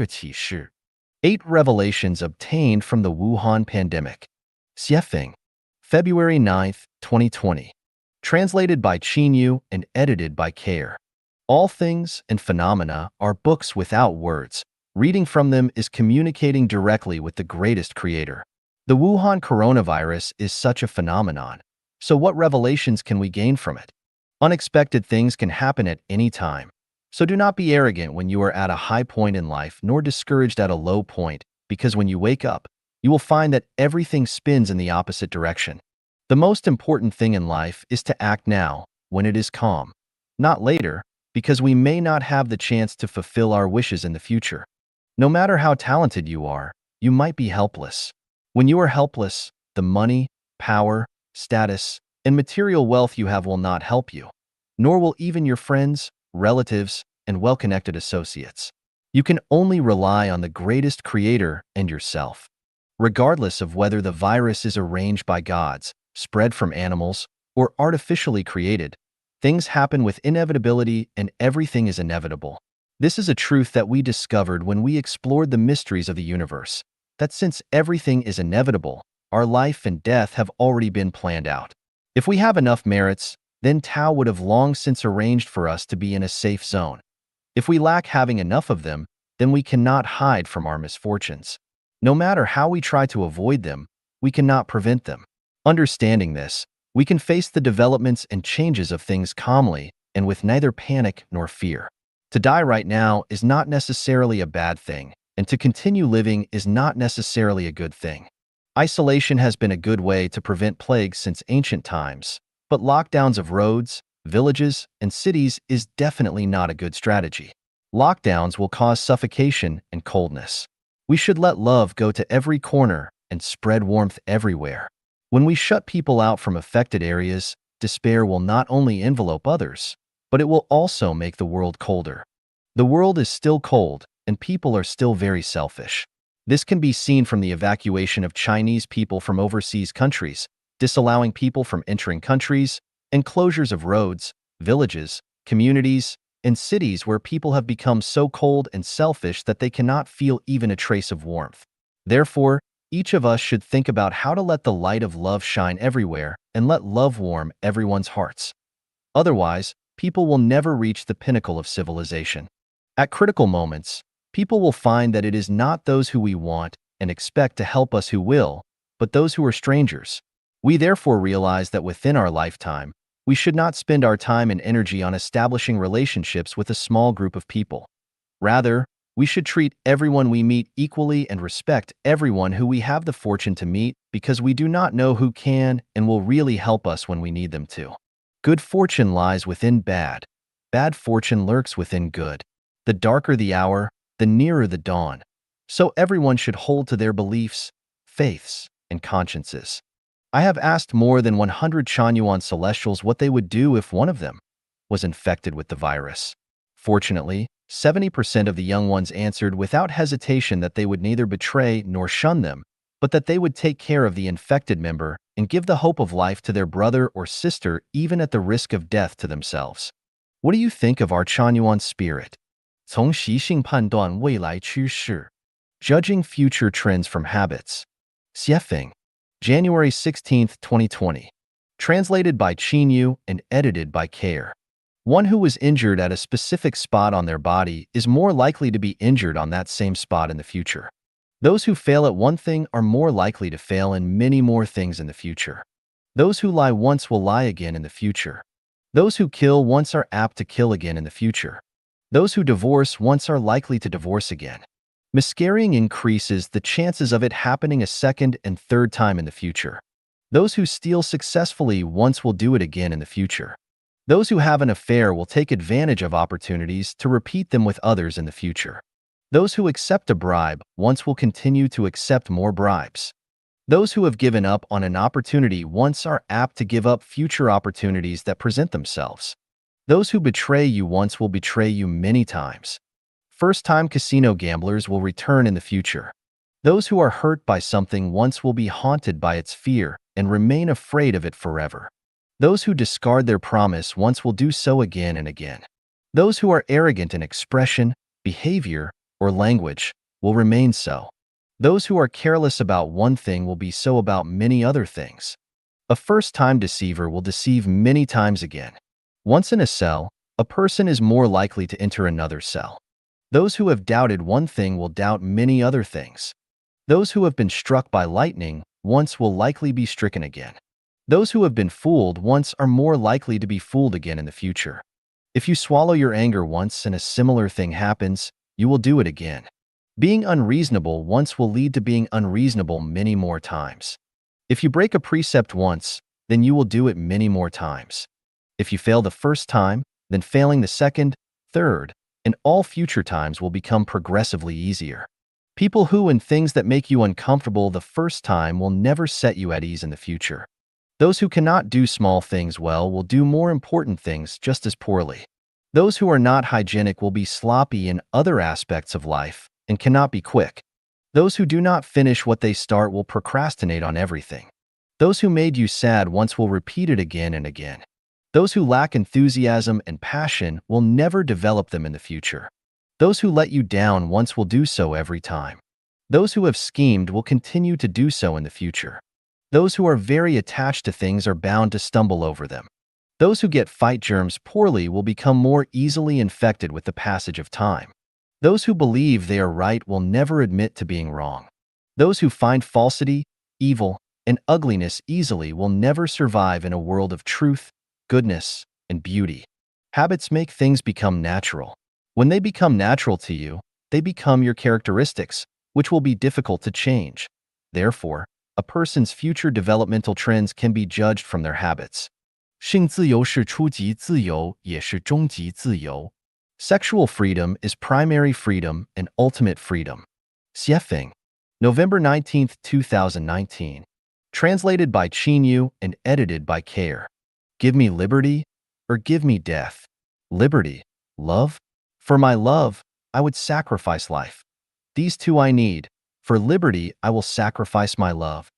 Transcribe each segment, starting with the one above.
启示 8 Revelations Obtained from the Wuhan Pandemic. Xiefeng, February 9th, 2020. Translated by Qinyu and edited by Care. All Things and Phenomena are books without words. Reading from them is communicating directly with the greatest creator. The Wuhan coronavirus is such a phenomenon. So what revelations can we gain from it? Unexpected things can happen at any time. So do not be arrogant when you are at a high point in life, nor discouraged at a low point, because when you wake up, you will find that everything spins in the opposite direction. The most important thing in life is to act now, when it is calm, not later, because we may not have the chance to fulfill our wishes in the future. No matter how talented you are, you might be helpless. When you are helpless, the money, power, status, and material wealth you have will not help you, nor will even your friends, relatives, and well-connected associates. You can only rely on the greatest creator and yourself. Regardless of whether the virus is arranged by gods, spread from animals, or artificially created, things happen with inevitability and everything is inevitable. This is a truth that we discovered when we explored the mysteries of the universe, that since everything is inevitable, our life and death have already been planned out. If we have enough merits, then Tao would have long since arranged for us to be in a safe zone. If we lack having enough of them, then we cannot hide from our misfortunes. No matter how we try to avoid them, we cannot prevent them. Understanding this, we can face the developments and changes of things calmly and with neither panic nor fear. To die right now is not necessarily a bad thing, and to continue living is not necessarily a good thing. Isolation has been a good way to prevent plagues since ancient times. But lockdowns of roads, villages, and cities is definitely not a good strategy. Lockdowns will cause suffocation and coldness. We should let love go to every corner and spread warmth everywhere. When we shut people out from affected areas, despair will not only envelope others, but it will also make the world colder. The world is still cold, and people are still very selfish. This can be seen from the evacuation of Chinese people from overseas countries, disallowing people from entering countries, and closures of roads, villages, communities, and cities where people have become so cold and selfish that they cannot feel even a trace of warmth. Therefore, each of us should think about how to let the light of love shine everywhere and let love warm everyone's hearts. Otherwise, people will never reach the pinnacle of civilization. At critical moments, people will find that it is not those who we want and expect to help us who will, but those who are strangers. We therefore realize that within our lifetime, we should not spend our time and energy on establishing relationships with a small group of people. Rather, we should treat everyone we meet equally and respect everyone who we have the fortune to meet, because we do not know who can and will really help us when we need them to. Good fortune lies within bad. Bad fortune lurks within good. The darker the hour, the nearer the dawn. So everyone should hold to their beliefs, faiths, and consciences. I have asked more than 100 Chanyuan celestials what they would do if one of them was infected with the virus. Fortunately, 70% of the young ones answered without hesitation that they would neither betray nor shun them, but that they would take care of the infected member and give the hope of life to their brother or sister even at the risk of death to themselves. What do you think of our Chanyuan spirit? 从习性判断未来趋势 Judging future trends from habits. Xiefeng, January 16, 2020. Translated by Qinyu and edited by Care. One who was injured at a specific spot on their body is more likely to be injured on that same spot in the future. Those who fail at one thing are more likely to fail in many more things in the future. Those who lie once will lie again in the future. Those who kill once are apt to kill again in the future. Those who divorce once are likely to divorce again. Miscarrying increases the chances of it happening a second and third time in the future. Those who steal successfully once will do it again in the future. Those who have an affair will take advantage of opportunities to repeat them with others in the future. Those who accept a bribe once will continue to accept more bribes. Those who have given up on an opportunity once are apt to give up future opportunities that present themselves. Those who betray you once will betray you many times. First-time casino gamblers will return in the future. Those who are hurt by something once will be haunted by its fear and remain afraid of it forever. Those who discard their promise once will do so again and again. Those who are arrogant in expression, behavior, or language will remain so. Those who are careless about one thing will be so about many other things. A first-time deceiver will deceive many times again. Once in a cell, a person is more likely to enter another cell. Those who have doubted one thing will doubt many other things. Those who have been struck by lightning once will likely be stricken again. Those who have been fooled once are more likely to be fooled again in the future. If you swallow your anger once and a similar thing happens, you will do it again. Being unreasonable once will lead to being unreasonable many more times. If you break a precept once, then you will do it many more times. If you fail the first time, then failing the second, third, and all future times will become progressively easier. People who and things that make you uncomfortable the first time will never set you at ease in the future. Those who cannot do small things well will do more important things just as poorly. Those who are not hygienic will be sloppy in other aspects of life and cannot be quick. Those who do not finish what they start will procrastinate on everything. Those who made you sad once will repeat it again and again. Those who lack enthusiasm and passion will never develop them in the future. Those who let you down once will do so every time. Those who have schemed will continue to do so in the future. Those who are very attached to things are bound to stumble over them. Those who get fight germs poorly will become more easily infected with the passage of time. Those who believe they are right will never admit to being wrong. Those who find falsity, evil, and ugliness easily will never survive in a world of truth, goodness, and beauty. Habits make things become natural. When they become natural to you, they become your characteristics, which will be difficult to change. Therefore, a person's future developmental trends can be judged from their habits. 性自由是初级自由，也是终极自由. Sexual freedom is primary freedom and ultimate freedom. Xiefeng. November 19, 2019. Translated by Qin Yu and edited by Care. Give me liberty or give me death. Liberty, love? For my love, I would sacrifice life. These two I need. For liberty, I will sacrifice my love.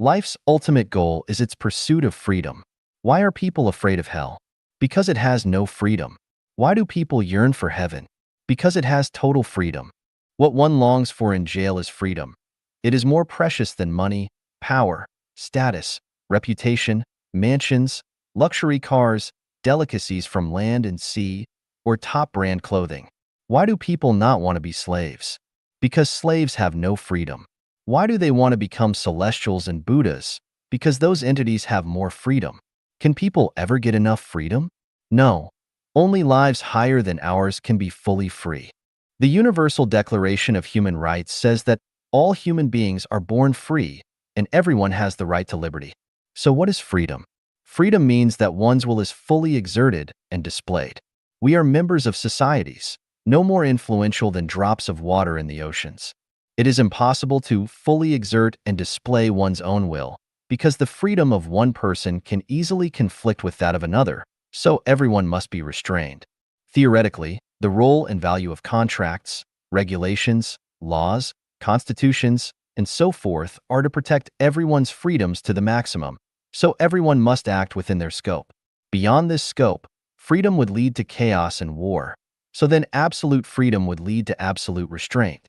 Life's ultimate goal is its pursuit of freedom. Why are people afraid of hell? Because it has no freedom. Why do people yearn for heaven? Because it has total freedom. What one longs for in jail is freedom. It is more precious than money, power, status, reputation, mansions, luxury cars, delicacies from land and sea, or top-brand clothing. Why do people not want to be slaves? Because slaves have no freedom. Why do they want to become celestials and Buddhas? Because those entities have more freedom. Can people ever get enough freedom? No. Only lives higher than ours can be fully free. The Universal Declaration of Human Rights says that all human beings are born free and everyone has the right to liberty. So what is freedom? Freedom means that one's will is fully exerted and displayed. We are members of societies, no more influential than drops of water in the oceans. It is impossible to fully exert and display one's own will, because the freedom of one person can easily conflict with that of another, so everyone must be restrained. Theoretically, the role and value of contracts, regulations, laws, constitutions, and so forth are to protect everyone's freedoms to the maximum, so everyone must act within their scope. Beyond this scope, freedom would lead to chaos and war, so then absolute freedom would lead to absolute restraint.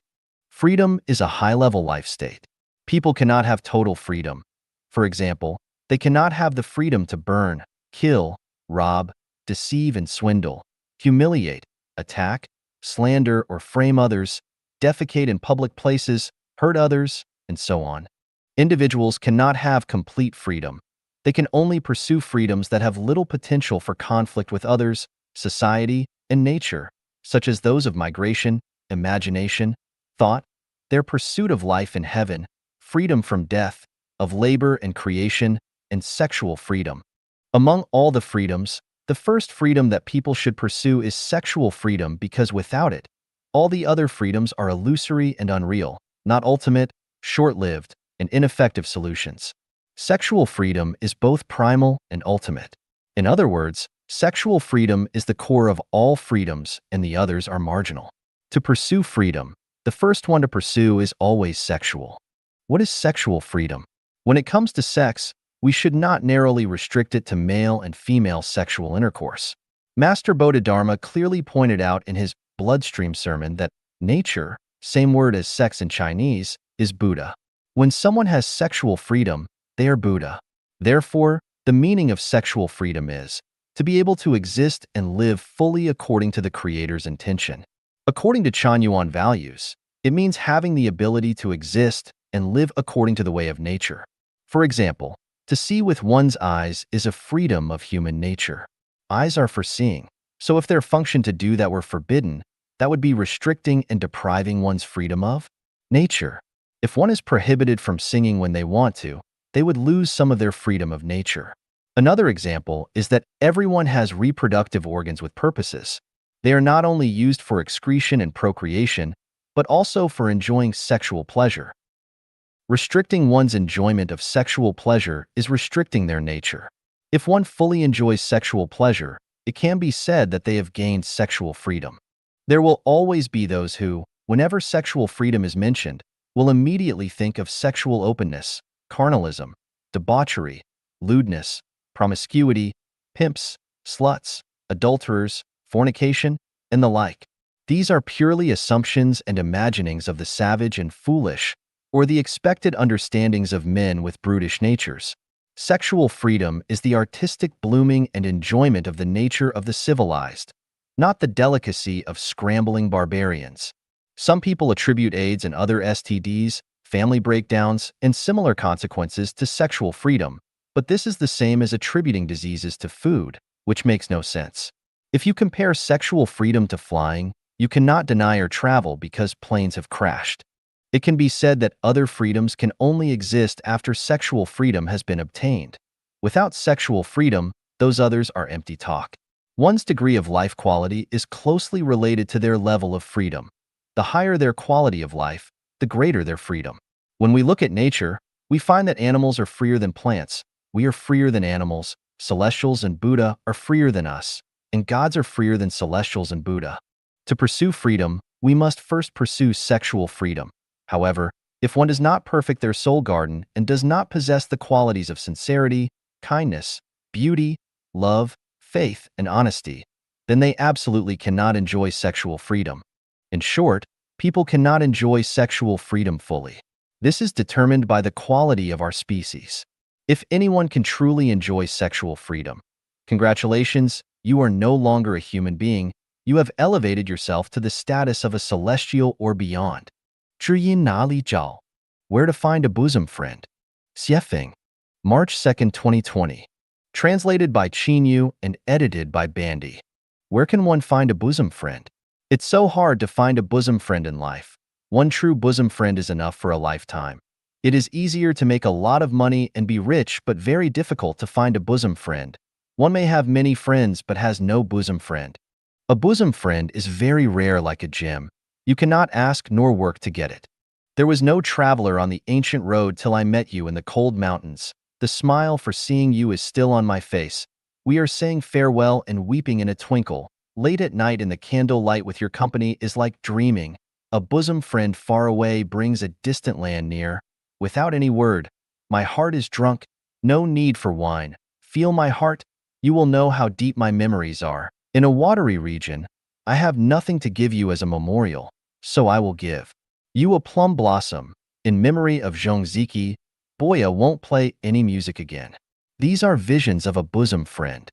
Freedom is a high-level life state. People cannot have total freedom. For example, they cannot have the freedom to burn, kill, rob, deceive and swindle, humiliate, attack, slander or frame others, defecate in public places, hurt others, and so on. Individuals cannot have complete freedom. They can only pursue freedoms that have little potential for conflict with others, society, and nature, such as those of migration, imagination, thought, their pursuit of life in heaven, freedom from death, of labor and creation, and sexual freedom. Among all the freedoms, the first freedom that people should pursue is sexual freedom because without it, all the other freedoms are illusory and unreal, not ultimate, short-lived, and ineffective solutions. Sexual freedom is both primal and ultimate. In other words, sexual freedom is the core of all freedoms and the others are marginal. To pursue freedom, the first one to pursue is always sexual. What is sexual freedom? When it comes to sex, we should not narrowly restrict it to male and female sexual intercourse. Master Bodhidharma clearly pointed out in his Bloodstream sermon that nature, same word as sex in Chinese, is Buddha. When someone has sexual freedom, they are Buddha. Therefore, the meaning of sexual freedom is to be able to exist and live fully according to the Creator's intention. According to Chan Yuan values, it means having the ability to exist and live according to the way of nature. For example, to see with one's eyes is a freedom of human nature. Eyes are for seeing, so if their function to do that were forbidden, that would be restricting and depriving one's freedom of nature. If one is prohibited from singing when they want to, they would lose some of their freedom of nature. Another example is that everyone has reproductive organs with purposes. They are not only used for excretion and procreation, but also for enjoying sexual pleasure. Restricting one's enjoyment of sexual pleasure is restricting their nature. If one fully enjoys sexual pleasure, it can be said that they have gained sexual freedom. There will always be those who, whenever sexual freedom is mentioned, will immediately think of sexual openness, carnalism, debauchery, lewdness, promiscuity, pimps, sluts, adulterers, fornication, and the like. These are purely assumptions and imaginings of the savage and foolish, or the expected understandings of men with brutish natures. Sexual freedom is the artistic blooming and enjoyment of the nature of the civilized, not the delicacy of scrambling barbarians. Some people attribute AIDS and other STDs, family breakdowns, and similar consequences to sexual freedom, but this is the same as attributing diseases to food, which makes no sense. If you compare sexual freedom to flying, you cannot deny or travel because planes have crashed. It can be said that other freedoms can only exist after sexual freedom has been obtained. Without sexual freedom, those others are empty talk. One's degree of life quality is closely related to their level of freedom. The higher their quality of life, the greater their freedom. When we look at nature, we find that animals are freer than plants. We are freer than animals. Celestials and Buddha are freer than us, and gods are freer than celestials and Buddha. To pursue freedom, we must first pursue sexual freedom. However, if one does not perfect their soul garden and does not possess the qualities of sincerity, kindness, beauty, love, faith, and honesty, then they absolutely cannot enjoy sexual freedom. In short, people cannot enjoy sexual freedom fully. This is determined by the quality of our species. If anyone can truly enjoy sexual freedom, congratulations, you are no longer a human being. You have elevated yourself to the status of a celestial or beyond. 知音哪里找? Where to find a bosom friend? Xiefeng. March 2, 2020. Translated by Qin Yu and edited by Bandy. Where can one find a bosom friend? It's so hard to find a bosom friend in life. One true bosom friend is enough for a lifetime. It is easier to make a lot of money and be rich, but very difficult to find a bosom friend. One may have many friends but has no bosom friend. A bosom friend is very rare, like a gem. You cannot ask nor work to get it. There was no traveler on the ancient road till I met you in the cold mountains. The smile for seeing you is still on my face. We are saying farewell and weeping in a twinkle. Late at night in the candle light with your company is like dreaming. A bosom friend far away brings a distant land near. Without any word, my heart is drunk. No need for wine. Feel my heart. You will know how deep my memories are. In a watery region, I have nothing to give you as a memorial, so I will give you a plum blossom. In memory of Zhong Ziki, Boya won't play any music again. These are visions of a bosom friend.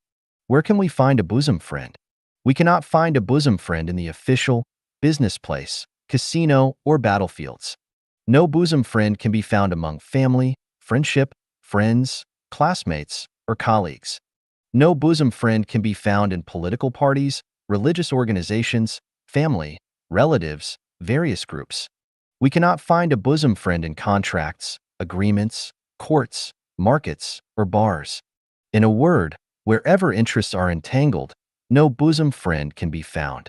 Where can we find a bosom friend? We cannot find a bosom friend in the official, business place, casino, or battlefields. No bosom friend can be found among family, friendship, friends, classmates, or colleagues. No bosom friend can be found in political parties, religious organizations, family, relatives, various groups. We cannot find a bosom friend in contracts, agreements, courts, markets, or bars. In a word, wherever interests are entangled, no bosom friend can be found.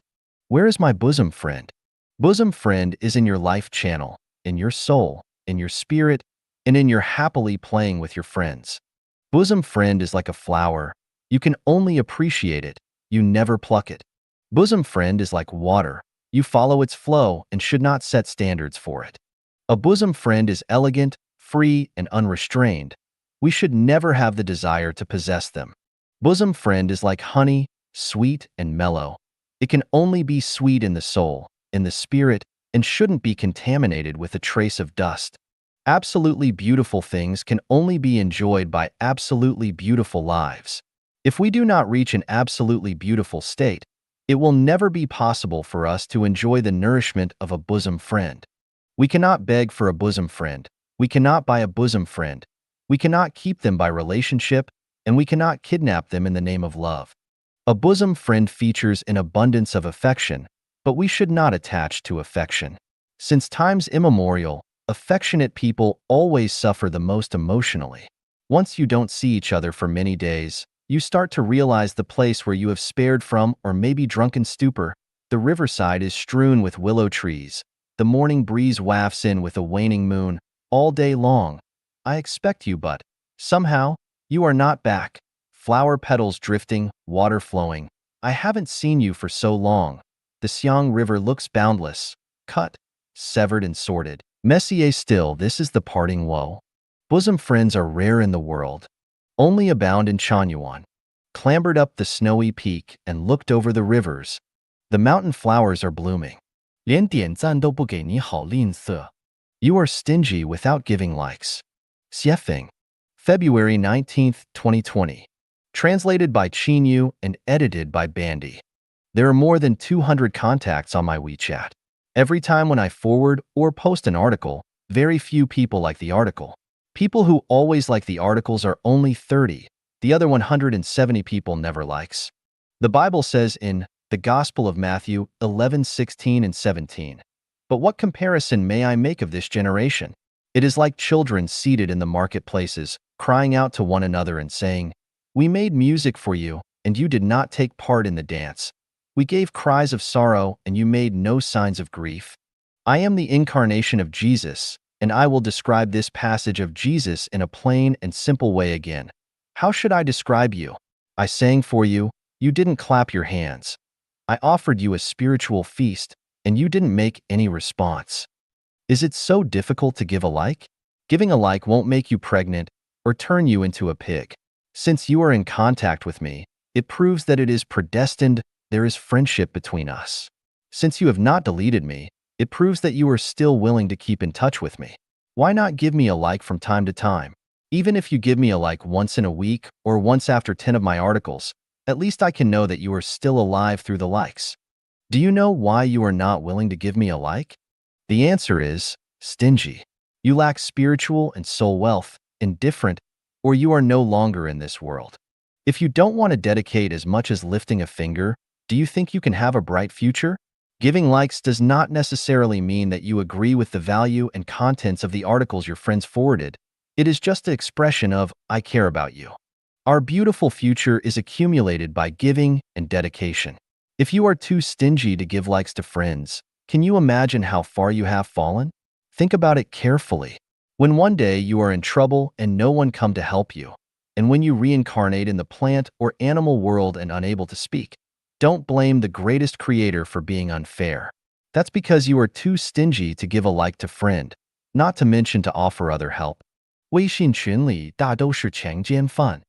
Where is my bosom friend? Bosom friend is in your life channel, in your soul, in your spirit, and in your happily playing with your friends. Bosom friend is like a flower. You can only appreciate it, you never pluck it. Bosom friend is like water. You follow its flow and should not set standards for it. A bosom friend is elegant, free, and unrestrained. We should never have the desire to possess them. Bosom friend is like honey, sweet and mellow. It can only be sweet in the soul, in the spirit, and shouldn't be contaminated with a trace of dust. Absolutely beautiful things can only be enjoyed by absolutely beautiful lives. If we do not reach an absolutely beautiful state, it will never be possible for us to enjoy the nourishment of a bosom friend. We cannot beg for a bosom friend. We cannot buy a bosom friend. We cannot keep them by relationship, and we cannot kidnap them in the name of love. A bosom friend features an abundance of affection, but we should not attach to affection. Since times immemorial, affectionate people always suffer the most emotionally. Once you don't see each other for many days, you start to realize the place where you have spared from or maybe drunken stupor. The riverside is strewn with willow trees. The morning breeze wafts in with a waning moon. All day long, I expect you, but somehow, you are not back. Flower petals drifting, water flowing. I haven't seen you for so long. The Xiang River looks boundless, cut, severed and sorted. Messier still, this is the parting woe. Bosom friends are rare in the world. Only abound in Chanyuan. Clambered up the snowy peak and looked over the rivers. The mountain flowers are blooming. 连点赞都不给你好吝啬. You are stingy without giving likes. Xiefeng. February 19th, 2020. Translated by Qin Yu and edited by Bandy. There are more than 200 contacts on my WeChat. Every time when I forward or post an article, very few people like the article. People who always like the articles are only 30. The other 170 people never likes. The Bible says in the Gospel of Matthew 11:16 and 17. But what comparison may I make of this generation? It is like children seated in the marketplaces, crying out to one another and saying, We made music for you, and you did not take part in the dance. We gave cries of sorrow, and you made no signs of grief. I am the incarnation of Jesus, and I will describe this passage of Jesus in a plain and simple way again. How should I describe you? I sang for you, you didn't clap your hands. I offered you a spiritual feast, and you didn't make any response. Is it so difficult to give a like? Giving a like won't make you pregnant or turn you into a pig. Since you are in contact with me, it proves that it is predestined. There is friendship between us. Since you have not deleted me, it proves that you are still willing to keep in touch with me. Why not give me a like from time to time? Even if you give me a like once in a week or once after 10 of my articles, at least I can know that you are still alive through the likes. Do you know why you are not willing to give me a like? The answer is stingy. You lack spiritual and soul wealth, indifferent, or you are no longer in this world. If you don't want to dedicate as much as lifting a finger, do you think you can have a bright future? Giving likes does not necessarily mean that you agree with the value and contents of the articles your friends forwarded. It is just an expression of, I care about you. Our beautiful future is accumulated by giving and dedication. If you are too stingy to give likes to friends, can you imagine how far you have fallen? Think about it carefully. When one day you are in trouble and no one come to help you, and when you reincarnate in the plant or animal world and unable to speak, don't blame the greatest creator for being unfair. That's because you are too stingy to give a like to friend, not to mention to offer other help. 微信群里大都是强奸犯.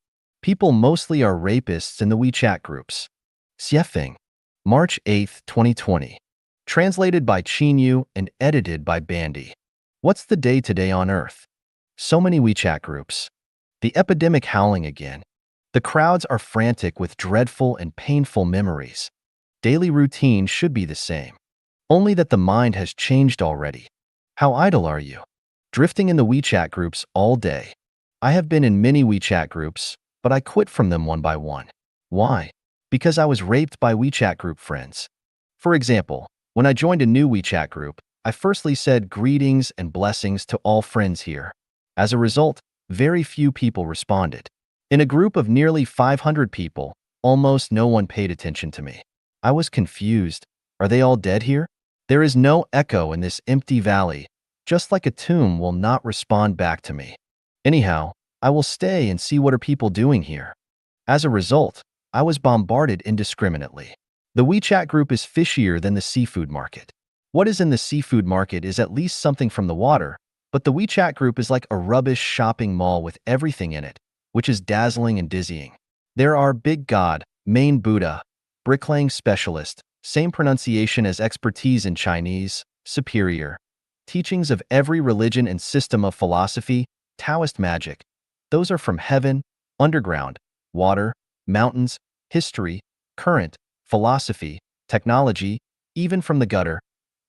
People mostly are rapists in the WeChat groups. Xiefeng. March 8th, 2020. Translated by Qin Yu and edited by Bandy. What's the day today on Earth? So many WeChat groups. The epidemic howling again. The crowds are frantic with dreadful and painful memories. Daily routine should be the same. Only that the mind has changed already. How idle are you? Drifting in the WeChat groups all day. I have been in many WeChat groups, but I quit from them one by one. Why? Because I was raped by WeChat group friends. For example, when I joined a new WeChat group, I firstly said greetings and blessings to all friends here. As a result, very few people responded. In a group of nearly 500 people, almost no one paid attention to me. I was confused. Are they all dead here? There is no echo in this empty valley, just like a tomb will not respond back to me. Anyhow, I will stay and see what are people doing here. As a result, I was bombarded indiscriminately. The WeChat group is fishier than the seafood market. What is in the seafood market is at least something from the water, but the WeChat group is like a rubbish shopping mall with everything in it, which is dazzling and dizzying. There are Big God, Main Buddha, bricklaying specialist, same pronunciation as expertise in Chinese, superior. Teachings of every religion and system of philosophy, Taoist magic. Those are from heaven, underground, water, mountains, history, current, philosophy, technology, even from the gutter.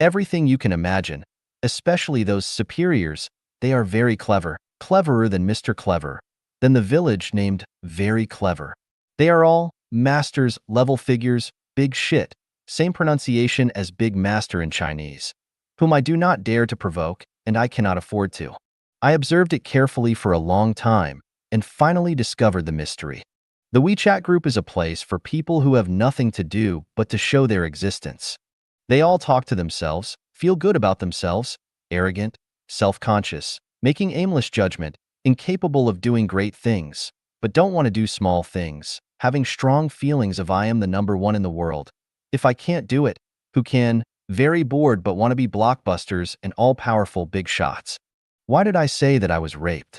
Everything you can imagine, especially those superiors, they are very clever, cleverer than Mr. Clever, than the village named Very Clever. They are all masters, level figures, big shit, same pronunciation as Big Master in Chinese, whom I do not dare to provoke, and I cannot afford to. I observed it carefully for a long time, and finally discovered the mystery. The WeChat group is a place for people who have nothing to do but to show their existence. They all talk to themselves, feel good about themselves, arrogant, self-conscious, making aimless judgment, incapable of doing great things, but don't want to do small things, having strong feelings of I am the number one in the world. If I can't do it, who can? Very bored but want to be blockbusters and all-powerful big shots. Why did I say that I was raped?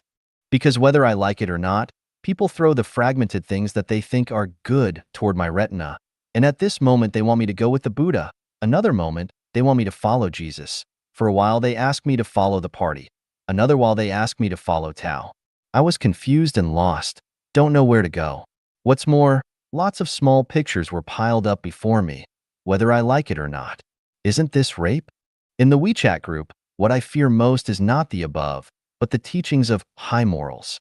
Because whether I like it or not, people throw the fragmented things that they think are good toward my retina. And at this moment they want me to go with the Buddha. Another moment, they want me to follow Jesus. For a while they ask me to follow the party. Another while they ask me to follow Tao. I was confused and lost. Don't know where to go. What's more, lots of small pictures were piled up before me, whether I like it or not. Isn't this rape? In the WeChat group, what I fear most is not the above, but the teachings of high morals.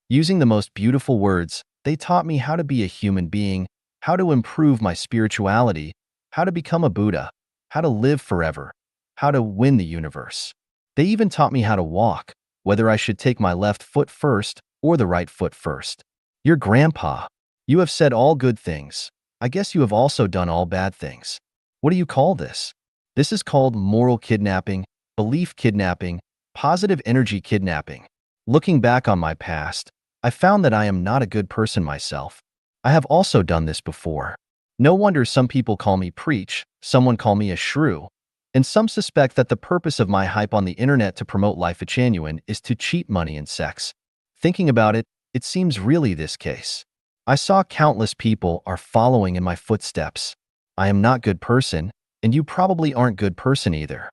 Using the most beautiful words, they taught me how to be a human being, how to improve my spirituality, how to become a Buddha, how to live forever, how to win the universe. They even taught me how to walk, whether I should take my left foot first or the right foot first. Your grandpa. You have said all good things. I guess you have also done all bad things. What do you call this? This is called moral kidnapping, belief kidnapping, positive energy kidnapping. Looking back on my past, I found that I am not a good person myself. I have also done this before. No wonder some people call me preach, someone call me a shrew, and some suspect that the purpose of my hype on the internet to promote life genuine is to cheat money and sex. Thinking about it, it seems really this case. I saw countless people are following in my footsteps. I am not good person, and you probably aren't good person either.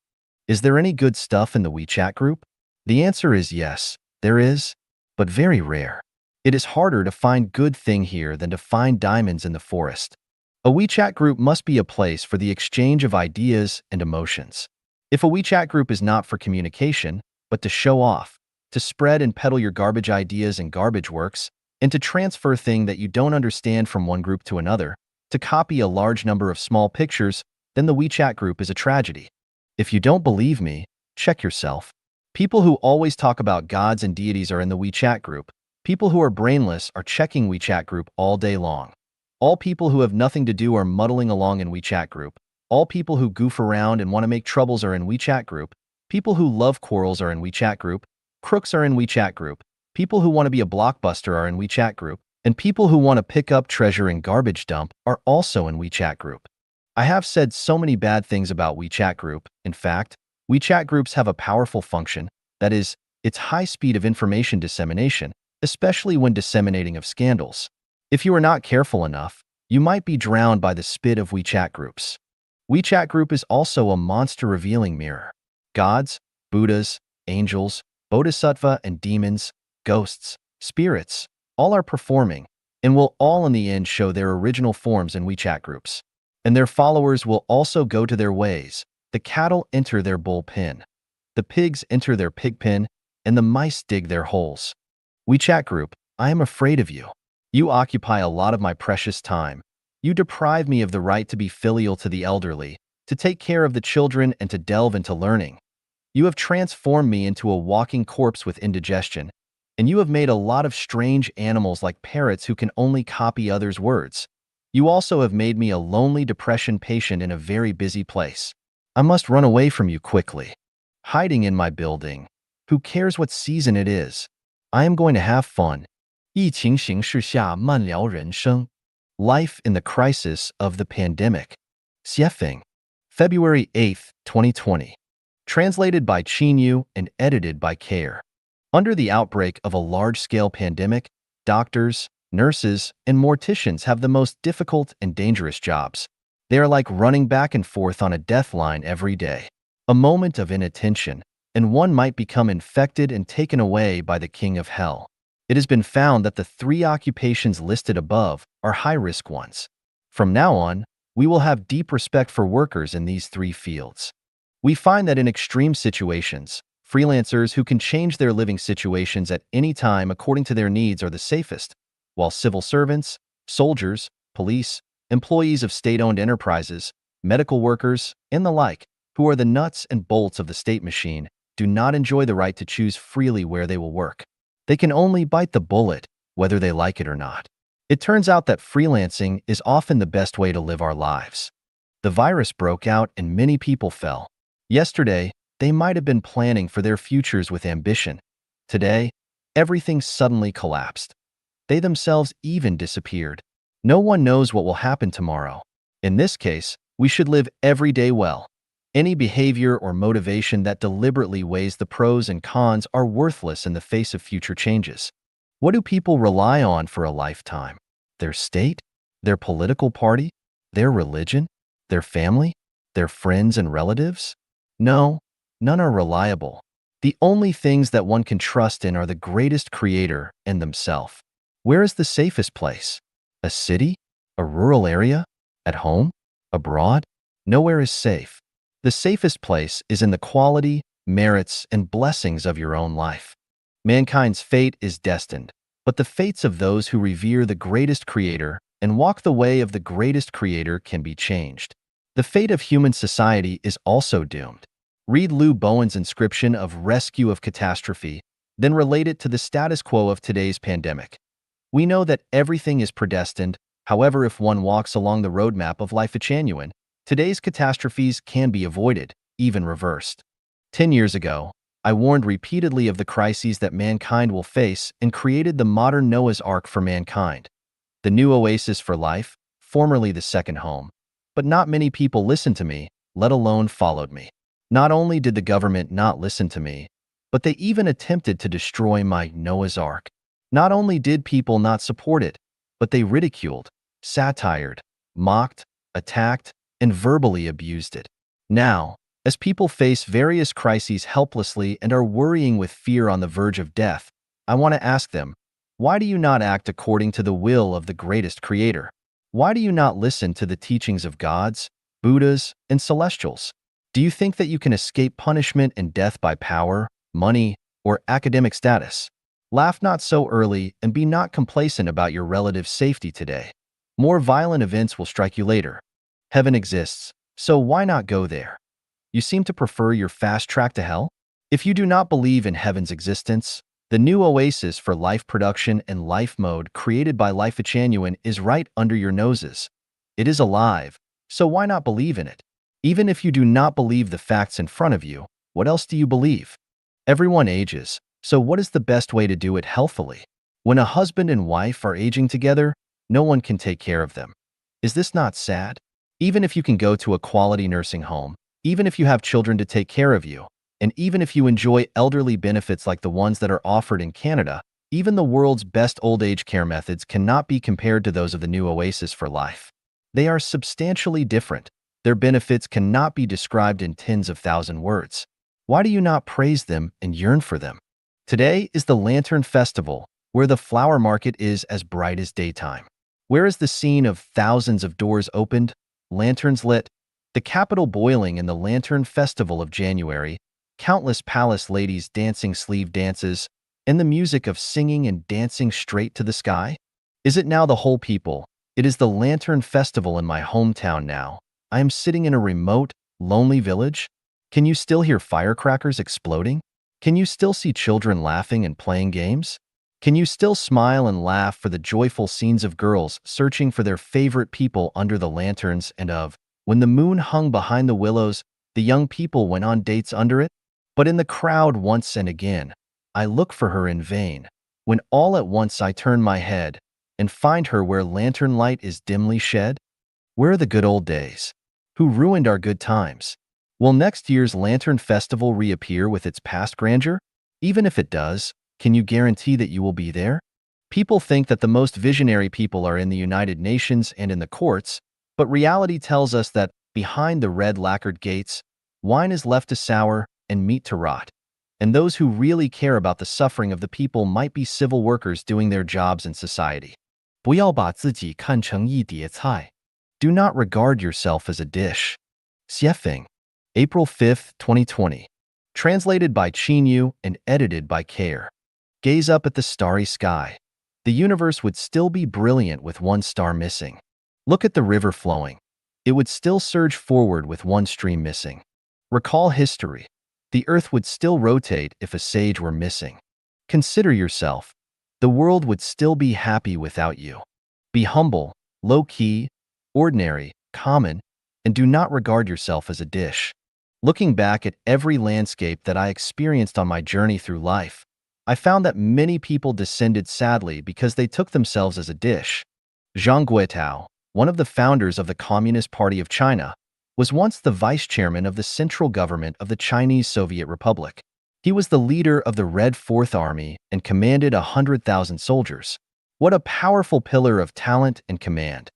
Is there any good stuff in the WeChat group? The answer is yes, there is, but very rare. It is harder to find good thing here than to find diamonds in the forest. A WeChat group must be a place for the exchange of ideas and emotions. If a WeChat group is not for communication, but to show off, to spread and peddle your garbage ideas and garbage works, and to transfer things that you don't understand from one group to another, to copy a large number of small pictures, then the WeChat group is a tragedy. If you don't believe me, check yourself. People who always talk about gods and deities are in the WeChat group. People who are brainless are checking WeChat group all day long. All people who have nothing to do are muddling along in WeChat group. All people who goof around and want to make troubles are in WeChat group. People who love quarrels are in WeChat group. Crooks are in WeChat group. People who want to be a blockbuster are in WeChat group. And people who want to pick up treasure and garbage dump are also in WeChat group. I have said so many bad things about WeChat group. In fact, WeChat groups have a powerful function, that is, its high speed of information dissemination, especially when disseminating of scandals. If you are not careful enough, you might be drowned by the spit of WeChat groups. WeChat group is also a monster revealing mirror. Gods, Buddhas, angels, bodhisattva and demons, ghosts, spirits, all are performing and will all in the end show their original forms in WeChat groups. And their followers will also go to their ways. The cattle enter their bull pen. The pigs enter their pig pen, and the mice dig their holes. WeChat group, I am afraid of you. You occupy a lot of my precious time. You deprive me of the right to be filial to the elderly, to take care of the children and to delve into learning. You have transformed me into a walking corpse with indigestion, and you have made a lot of strange animals like parrots who can only copy others' words. You also have made me a lonely depression patient in a very busy place. I must run away from you quickly. Hiding in my building. Who cares what season it is? I am going to have fun. 疫情形势下慢聊人生. Life in the crisis of the pandemic. Xiefeng. February 8, 2020. Translated by Qin Yu and edited by Care. Under the outbreak of a large-scale pandemic, doctors, nurses, and morticians have the most difficult and dangerous jobs. They are like running back and forth on a death line every day. A moment of inattention, and one might become infected and taken away by the king of hell. It has been found that the three occupations listed above are high-risk ones. From now on, we will have deep respect for workers in these three fields. We find that in extreme situations, freelancers who can change their living situations at any time according to their needs are the safest, while civil servants, soldiers, police, employees of state-owned enterprises, medical workers, and the like, who are the nuts and bolts of the state machine, do not enjoy the right to choose freely where they will work. They can only bite the bullet, whether they like it or not. It turns out that freelancing is often the best way to live our lives. The virus broke out and many people fell. Yesterday, they might have been planning for their futures with ambition. Today, everything suddenly collapsed. They themselves even disappeared. No one knows what will happen tomorrow. In this case, we should live every day well. Any behavior or motivation that deliberately weighs the pros and cons are worthless in the face of future changes. What do people rely on for a lifetime? Their state? Their political party? Their religion? Their family? Their friends and relatives? No, none are reliable. The only things that one can trust in are the greatest creator and themselves. Where is the safest place? A city? A rural area? At home? Abroad? Nowhere is safe. The safest place is in the quality, merits, and blessings of your own life. Mankind's fate is destined, but the fates of those who revere the greatest creator and walk the way of the greatest creator can be changed. The fate of human society is also doomed. Read Lou Bowen's inscription of Rescue of Catastrophe, then relate it to the status quo of today's pandemic. We know that everything is predestined. However, if one walks along the roadmap of life genuine, today's catastrophes can be avoided, even reversed. 10 years ago, I warned repeatedly of the crises that mankind will face and created the modern Noah's Ark for mankind, the new oasis for life, formerly the second home. But not many people listened to me, let alone followed me. Not only did the government not listen to me, but they even attempted to destroy my Noah's Ark. Not only did people not support it, but they ridiculed, satired, mocked, attacked, and verbally abused it. Now, as people face various crises helplessly and are worrying with fear on the verge of death, I want to ask them, why do you not act according to the will of the greatest creator? Why do you not listen to the teachings of gods, Buddhas, and celestials? Do you think that you can escape punishment and death by power, money, or academic status? Laugh not so early and be not complacent about your relative safety today. More violent events will strike you later. Heaven exists, so why not go there? You seem to prefer your fast track to hell? If you do not believe in heaven's existence, the new oasis for life production and life mode created by Life Genuine is right under your noses. It is alive, so why not believe in it? Even if you do not believe the facts in front of you, what else do you believe? Everyone ages, so what is the best way to do it healthily? When a husband and wife are aging together, no one can take care of them. Is this not sad? Even if you can go to a quality nursing home, even if you have children to take care of you, and even if you enjoy elderly benefits like the ones that are offered in Canada, even the world's best old age care methods cannot be compared to those of the new oasis for life. They are substantially different. Their benefits cannot be described in tens of thousand words. Why do you not praise them and yearn for them? Today is the Lantern Festival, where the flower market is as bright as daytime. Where is the scene of thousands of doors opened, lanterns lit, the capital boiling in the Lantern Festival of January, countless palace ladies dancing sleeve dances, and the music of singing and dancing straight to the sky? Is it now the whole people? It is the Lantern Festival in my hometown now. I am sitting in a remote, lonely village. Can you still hear firecrackers exploding? Can you still see children laughing and playing games? Can you still smile and laugh for the joyful scenes of girls searching for their favorite people under the lanterns and of, when the moon hung behind the willows, the young people went on dates under it? But in the crowd once and again, I look for her in vain, when all at once I turn my head and find her where lantern light is dimly shed? Where are the good old days? Who ruined our good times? Will next year's Lantern Festival reappear with its past grandeur? Even if it does, can you guarantee that you will be there? People think that the most visionary people are in the United Nations and in the courts, but reality tells us that behind the red lacquered gates, Wine is left to sour and meat to rot. And those who really care about the suffering of the people might be civil workers doing their jobs in society. 不要把自己看成一碟菜. Do not regard yourself as a dish. Xiefeng, April 5, 2020. Translated by Qin Yu and edited by Care. Gaze up at the starry sky. The universe would still be brilliant with one star missing. Look at the river flowing. It would still surge forward with one stream missing. Recall history. The earth would still rotate if a sage were missing. Consider yourself. The world would still be happy without you. Be humble, low-key, ordinary, common, and do not regard yourself as a dish. Looking back at every landscape that I experienced on my journey through life, I found that many people descended sadly because they took themselves as a dish. Zhang Guitao, one of the founders of the Communist Party of China, was once the vice chairman of the central government of the Chinese Soviet Republic. He was the leader of the Red Fourth Army and commanded 100,000 soldiers. What a powerful pillar of talent and command.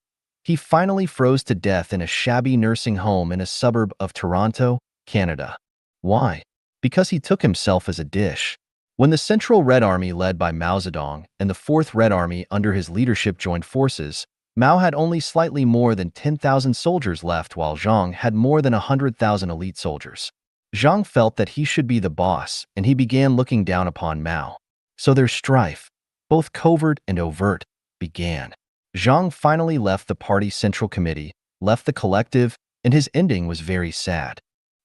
He finally froze to death in a shabby nursing home in a suburb of Toronto, Canada. Why? Because he took himself as a dish. When the Central Red Army led by Mao Zedong and the Fourth Red Army under his leadership joined forces, Mao had only slightly more than 10,000 soldiers left while Zhang had more than 100,000 elite soldiers. Zhang felt that he should be the boss, and he began looking down upon Mao. So their strife, both covert and overt, began. Zhang finally left the party central committee, left the collective, and his ending was very sad.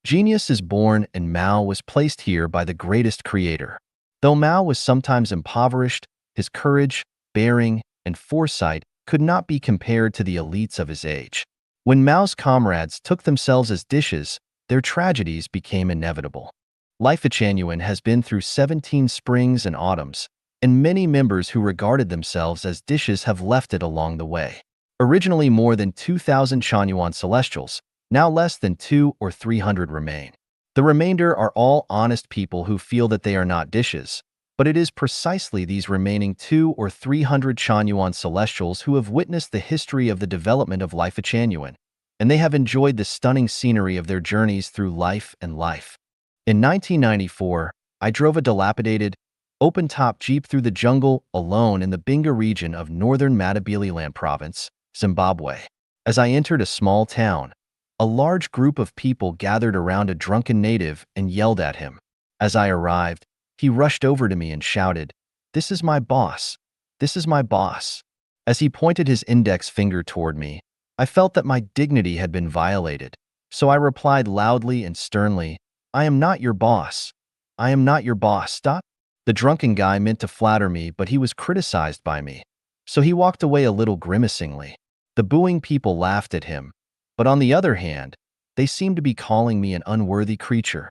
Genius is born, and Mao was placed here by the greatest creator. Though Mao was sometimes impoverished, his courage, bearing, and foresight could not be compared to the elites of his age. When Mao's comrades took themselves as dishes, their tragedies became inevitable. Life-Achanyuan has been through 17 springs and autumns, and many members who regarded themselves as dishes have left it along the way. Originally more than 2,000 Chanyuan celestials, now less than 200 or 300 remain. The remainder are all honest people who feel that they are not dishes, but it is precisely these remaining 200 or 300 Chanyuan celestials who have witnessed the history of the development of Life-Achanyuan, and they have enjoyed the stunning scenery of their journeys through life and life. In 1994, I drove a dilapidated, open-top Jeep through the jungle alone in the Binga region of northern Matabeleland province, Zimbabwe. As I entered a small town, a large group of people gathered around a drunken native and yelled at him. As I arrived, he rushed over to me and shouted, "This is my boss. This is my boss." As he pointed his index finger toward me, I felt that my dignity had been violated, so I replied loudly and sternly, "I am not your boss. I am not your boss. Stop." The drunken guy meant to flatter me, but he was criticized by me, so he walked away a little grimacingly. The booing people laughed at him, but on the other hand, they seemed to be calling me an unworthy creature.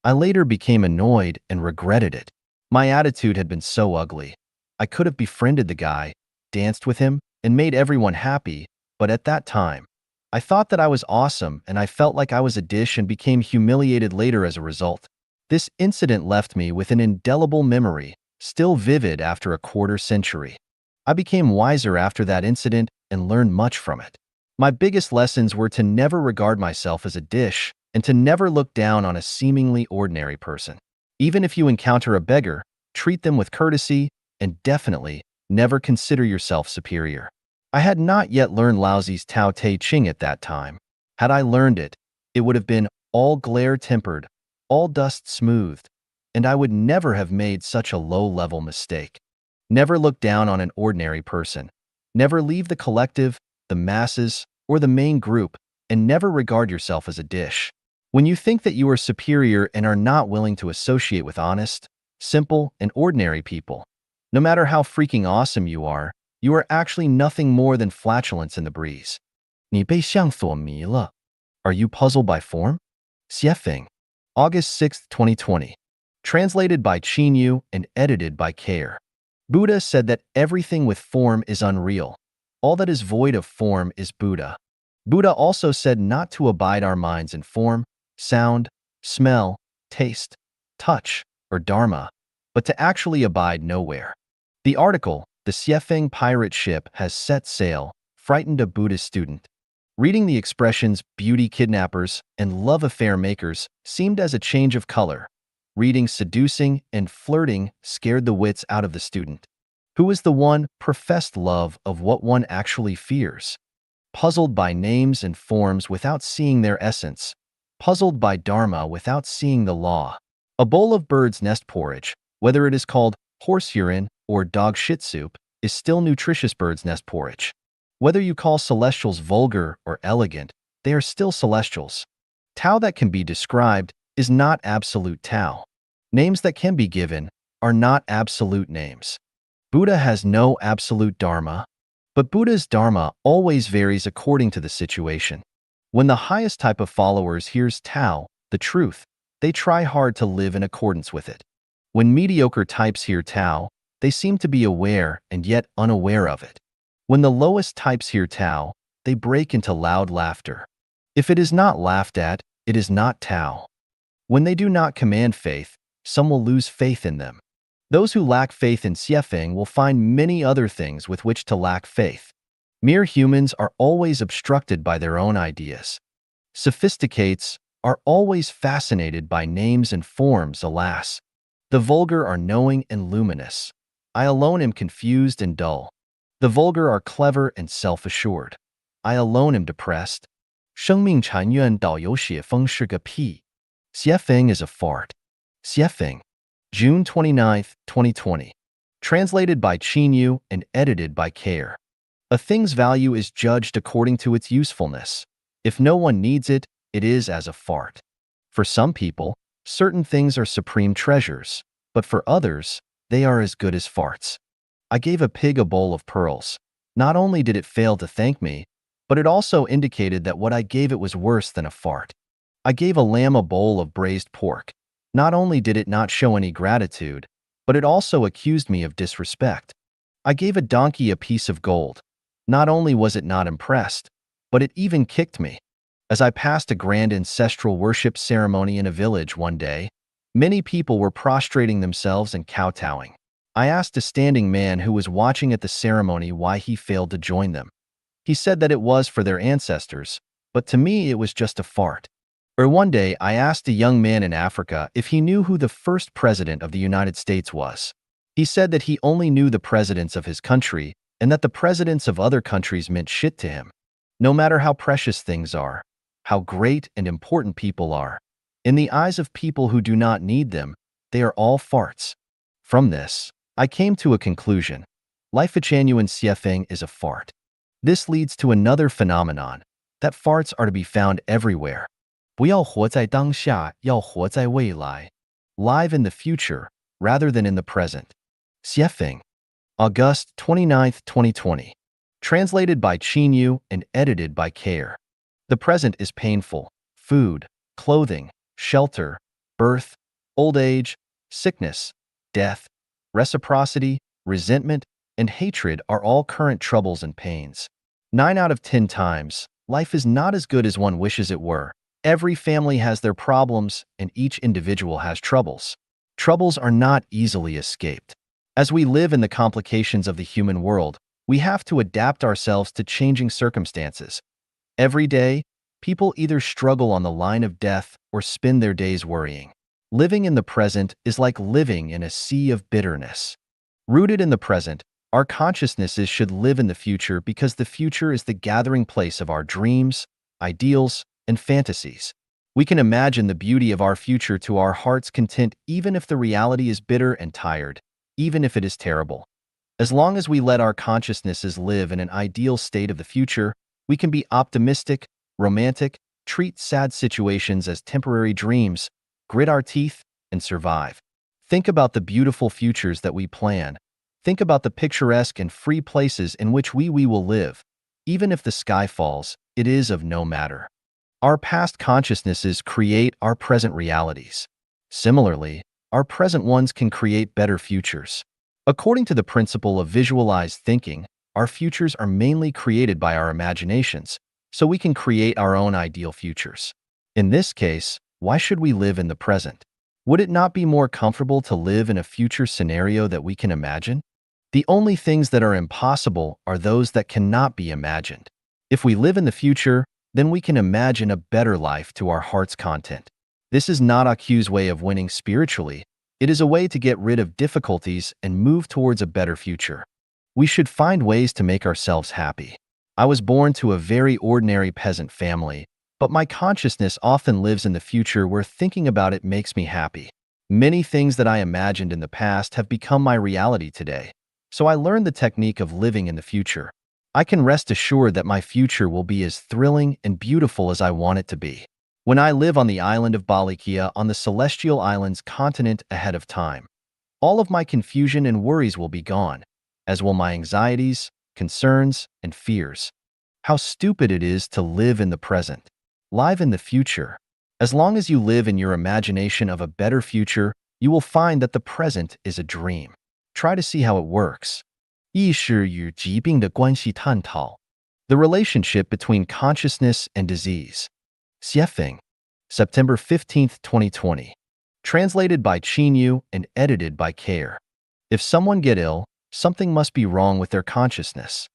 I later became annoyed and regretted it. My attitude had been so ugly. I could have befriended the guy, danced with him, and made everyone happy, but at that time, I thought that I was awesome and I felt like I was a dish and became humiliated later as a result. This incident left me with an indelible memory, still vivid after a quarter century. I became wiser after that incident and learned much from it. My biggest lessons were to never regard myself as a dish and to never look down on a seemingly ordinary person. Even if you encounter a beggar, treat them with courtesy and definitely never consider yourself superior. I had not yet learned Laozi's Tao Te Ching at that time. Had I learned it, it would have been all glare tempered, all dust smoothed, and I would never have made such a low-level mistake. Never look down on an ordinary person. Never leave the collective, the masses, or the main group, and never regard yourself as a dish. When you think that you are superior and are not willing to associate with honest, simple, and ordinary people, no matter how freaking awesome you are actually nothing more than flatulence in the breeze. 你被像所迷了. Are you puzzled by form? Xiefeng, August 6, 2020. Translated by Qin Yu and edited by Care. Buddha said that everything with form is unreal. All that is void of form is Buddha. Buddha also said not to abide our minds in form, sound, smell, taste, touch, or dharma, but to actually abide nowhere. The article, "The Xiefeng pirate ship has set sail, frightened a Buddhist student." Reading the expressions beauty kidnappers and love affair makers seemed as a change of color. Reading seducing and flirting scared the wits out of the student. Who is the one professed love of what one actually fears? Puzzled by names and forms without seeing their essence. Puzzled by dharma without seeing the law. A bowl of bird's nest porridge, whether it is called horse urine or dog shit soup, is still nutritious bird's nest porridge. Whether you call celestials vulgar or elegant, they are still celestials. Tao that can be described is not absolute Tao. Names that can be given are not absolute names. Buddha has no absolute dharma, but Buddha's dharma always varies according to the situation. When the highest type of followers hears Tao, the truth, they try hard to live in accordance with it. When mediocre types hear Tao, they seem to be aware and yet unaware of it. When the lowest types hear Tao, they break into loud laughter. If it is not laughed at, it is not Tao. When they do not command faith, some will lose faith in them. Those who lack faith in Xiefeng will find many other things with which to lack faith. Mere humans are always obstructed by their own ideas. Sophisticates are always fascinated by names and forms, alas. The vulgar are knowing and luminous. I alone am confused and dull. The vulgar are clever and self-assured. I alone am depressed. 生命禅院导游写风是个屁. Xiefeng is a fart. Xiefeng, June 29, 2020. Translated by Qin Yu and edited by Care. A thing's value is judged according to its usefulness. If no one needs it, it is as a fart. For some people, certain things are supreme treasures, but for others, they are as good as farts. I gave a pig a bowl of pearls. Not only did it fail to thank me, but it also indicated that what I gave it was worse than a fart. I gave a lamb a bowl of braised pork. Not only did it not show any gratitude, but it also accused me of disrespect. I gave a donkey a piece of gold. Not only was it not impressed, but it even kicked me. As I passed a grand ancestral worship ceremony in a village one day, many people were prostrating themselves and kowtowing. I asked a standing man who was watching at the ceremony why he failed to join them. He said that it was for their ancestors, but to me it was just a fart. Or one day I asked a young man in Africa if he knew who the first president of the United States was. He said that he only knew the presidents of his country and that the presidents of other countries meant shit to him. No matter how precious things are, how great and important people are, in the eyes of people who do not need them, they are all farts. From this, I came to a conclusion. Life genuine Xiefeng is a fart. This leads to another phenomenon, that farts are to be found everywhere. 不要活在当下，要活在未来. Live in the future, rather than in the present. Xiefeng, August 29, 2020. Translated by Qin Yu and edited by Care. The present is painful. Food, clothing, shelter, birth, old age, sickness, death, reciprocity, resentment, and hatred are all current troubles and pains. 9 out of 10 times, life is not as good as one wishes it were. Every family has their problems, and each individual has troubles. Troubles are not easily escaped. As we live in the complications of the human world, we have to adapt ourselves to changing circumstances. Every day, people either struggle on the line of death or spend their days worrying. Living in the present is like living in a sea of bitterness. Rooted in the present, our consciousnesses should live in the future because the future is the gathering place of our dreams, ideals, and fantasies. We can imagine the beauty of our future to our heart's content even if the reality is bitter and tired, even if it is terrible. As long as we let our consciousnesses live in an ideal state of the future, we can be optimistic, romantic, treat sad situations as temporary dreams, grit our teeth, and survive. Think about the beautiful futures that we plan. Think about the picturesque and free places in which we will live. Even if the sky falls, it is of no matter. Our past consciousnesses create our present realities. Similarly, our present ones can create better futures. According to the principle of visualized thinking, our futures are mainly created by our imaginations, so we can create our own ideal futures. In this case, why should we live in the present? Would it not be more comfortable to live in a future scenario that we can imagine? The only things that are impossible are those that cannot be imagined. If we live in the future, then we can imagine a better life to our heart's content. This is not Aku's way of winning spiritually. It is a way to get rid of difficulties and move towards a better future. We should find ways to make ourselves happy. I was born to a very ordinary peasant family, but my consciousness often lives in the future where thinking about it makes me happy. Many things that I imagined in the past have become my reality today, so I learned the technique of living in the future. I can rest assured that my future will be as thrilling and beautiful as I want it to be. When I live on the island of Balikia on the Celestial Islands continent ahead of time, all of my confusion and worries will be gone, as will my anxieties, concerns, and fears. How stupid it is to live in the present. Live in the future. As long as you live in your imagination of a better future, you will find that the present is a dream. Try to see how it works. 意识与疾病的关系探讨. The relationship between consciousness and disease. Xiefeng, September 15, 2020. Translated by Qin Yu and edited by Care. If someone get ill, something must be wrong with their consciousness.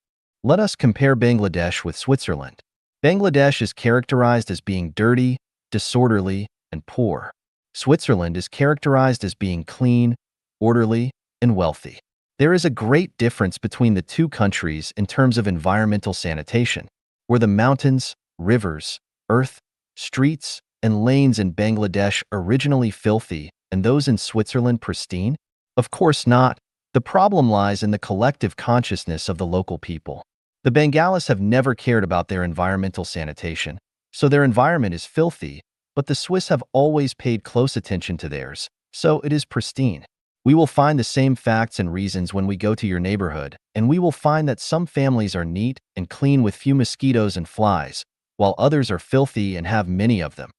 Let us compare Bangladesh with Switzerland. Bangladesh is characterized as being dirty, disorderly, and poor. Switzerland is characterized as being clean, orderly, and wealthy. There is a great difference between the two countries in terms of environmental sanitation. Were the mountains, rivers, earth, streets, and lanes in Bangladesh originally filthy and those in Switzerland pristine? Of course not. The problem lies in the collective consciousness of the local people. The Bengalis have never cared about their environmental sanitation, so their environment is filthy, but the Swiss have always paid close attention to theirs, so it is pristine. We will find the same facts and reasons when we go to your neighborhood, and we will find that some families are neat and clean with few mosquitoes and flies, while others are filthy and have many of them.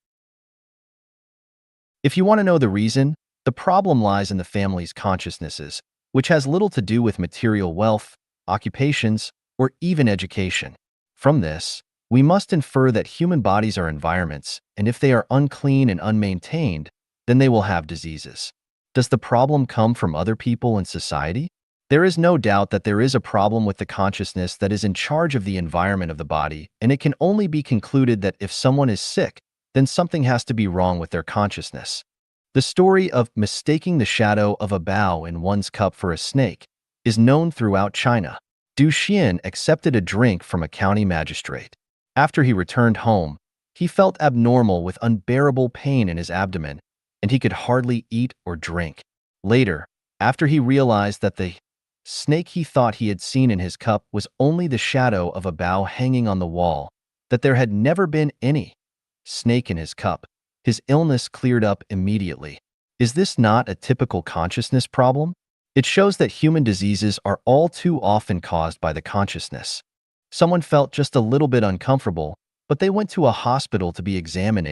If you want to know the reason, the problem lies in the family's consciousnesses, which has little to do with material wealth, occupations, or even education. From this, we must infer that human bodies are environments, and if they are unclean and unmaintained, then they will have diseases. Does the problem come from other people in society? There is no doubt that there is a problem with the consciousness that is in charge of the environment of the body, and it can only be concluded that if someone is sick, then something has to be wrong with their consciousness. The story of mistaking the shadow of a bough in one's cup for a snake is known throughout China. Du Xian accepted a drink from a county magistrate. After he returned home, he felt abnormal with unbearable pain in his abdomen, and he could hardly eat or drink. Later, after he realized that the snake he thought he had seen in his cup was only the shadow of a bough hanging on the wall, that there had never been any snake in his cup, his illness cleared up immediately. Is this not a typical consciousness problem? It shows that human diseases are all too often caused by the consciousness. Someone felt just a little bit uncomfortable, but they went to a hospital to be examined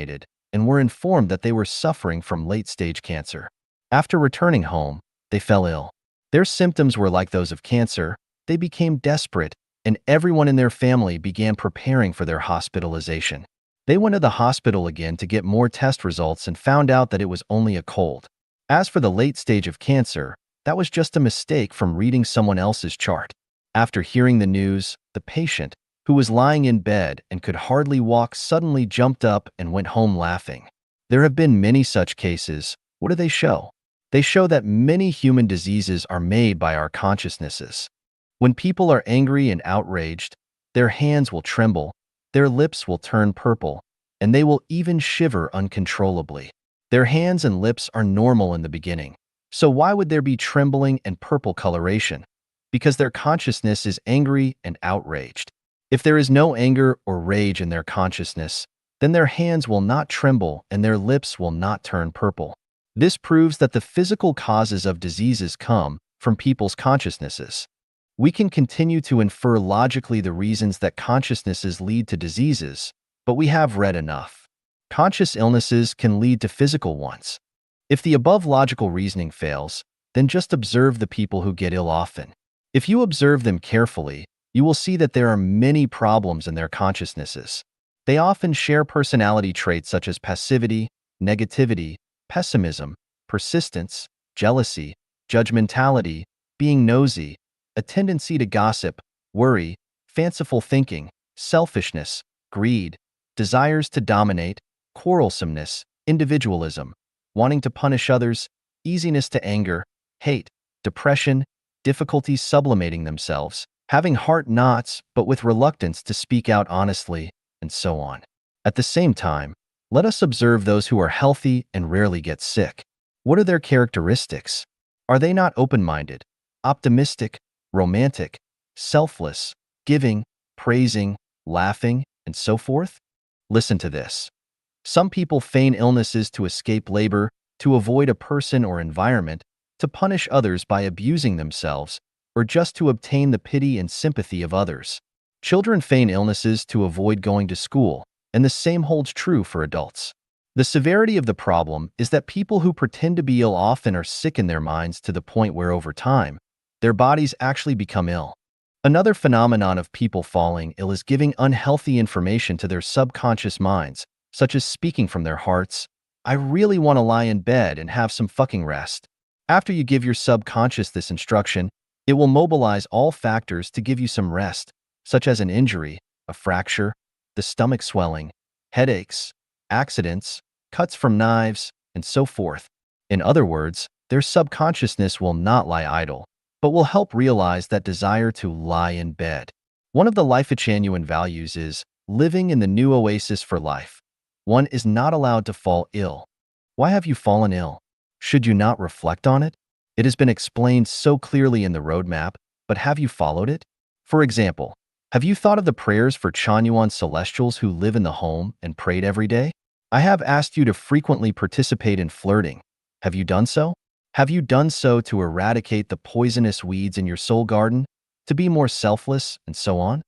and were informed that they were suffering from late-stage cancer. After returning home, they fell ill. Their symptoms were like those of cancer. They became desperate, and everyone in their family began preparing for their hospitalization. They went to the hospital again to get more test results and found out that it was only a cold. As for the late stage of cancer, that was just a mistake from reading someone else's chart. After hearing the news, the patient, who was lying in bed and could hardly walk, suddenly jumped up and went home laughing. There have been many such cases. What do they show? They show that many human diseases are made by our consciousnesses. When people are angry and outraged, their hands will tremble, their lips will turn purple, and they will even shiver uncontrollably. Their hands and lips are normal in the beginning. So why would there be trembling and purple coloration? Because their consciousness is angry and outraged. If there is no anger or rage in their consciousness, then their hands will not tremble and their lips will not turn purple. This proves that the physical causes of diseases come from people's consciousnesses. We can continue to infer logically the reasons that consciousnesses lead to diseases, but we have read enough. Conscious illnesses can lead to physical ones. If the above logical reasoning fails, then just observe the people who get ill often. If you observe them carefully, you will see that there are many problems in their consciousnesses. They often share personality traits such as passivity, negativity, pessimism, persistence, jealousy, judgmentality, being nosy, a tendency to gossip, worry, fanciful thinking, selfishness, greed, desires to dominate, quarrelsomeness, individualism, wanting to punish others, easiness to anger, hate, depression, difficulties sublimating themselves, having heart knots but with reluctance to speak out honestly, and so on. At the same time, let us observe those who are healthy and rarely get sick. What are their characteristics? Are they not open-minded, optimistic, romantic, selfless, giving, praising, laughing, and so forth? Listen to this. Some people feign illnesses to escape labor, to avoid a person or environment, to punish others by abusing themselves, or just to obtain the pity and sympathy of others. Children feign illnesses to avoid going to school, and the same holds true for adults. The severity of the problem is that people who pretend to be ill often are sick in their minds to the point where over time, their bodies actually become ill. Another phenomenon of people falling ill is giving unhealthy information to their subconscious minds, such as speaking from their hearts. I really want to lie in bed and have some fucking rest. After you give your subconscious this instruction, it will mobilize all factors to give you some rest, such as an injury, a fracture, the stomach swelling, headaches, accidents, cuts from knives, and so forth. In other words, their subconsciousness will not lie idle, but will help realize that desire to lie in bed. One of the Life Genuine values is living in the new oasis for life. One is not allowed to fall ill. Why have you fallen ill? Should you not reflect on it? It has been explained so clearly in the roadmap, but have you followed it? For example, have you thought of the prayers for Chanyuan celestials who live in the home and prayed every day? I have asked you to frequently participate in flirting. Have you done so? Have you done so to eradicate the poisonous weeds in your soul garden, to be more selfless, and so on?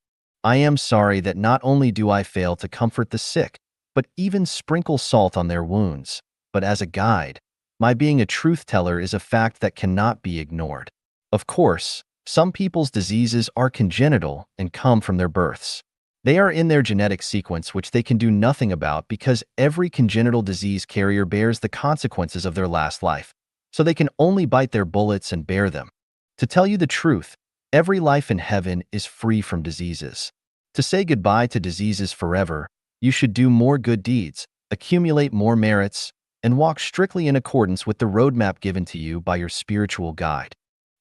I am sorry that not only do I fail to comfort the sick, but even sprinkle salt on their wounds. But as a guide, my being a truth teller is a fact that cannot be ignored. Of course, some people's diseases are congenital and come from their births. They are in their genetic sequence, which they can do nothing about because every congenital disease carrier bears the consequences of their last life, so they can only bite their bullets and bear them. To tell you the truth, every life in heaven is free from diseases. To say goodbye to diseases forever, you should do more good deeds, accumulate more merits, and walk strictly in accordance with the roadmap given to you by your spiritual guide.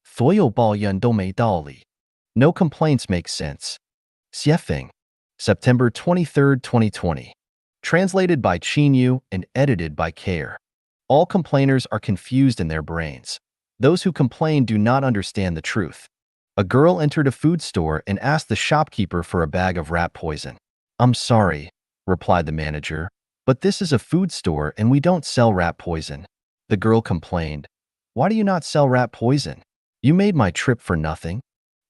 所有抱怨都没道理. No complaints make sense. Xiefeng, September 23, 2020. Translated by Qin Yu and edited by Care. All complainers are confused in their brains. Those who complain do not understand the truth. A girl entered a food store and asked the shopkeeper for a bag of rat poison. "I'm sorry," replied the manager, "but this is a food store and we don't sell rat poison." The girl complained, "Why do you not sell rat poison? You made my trip for nothing."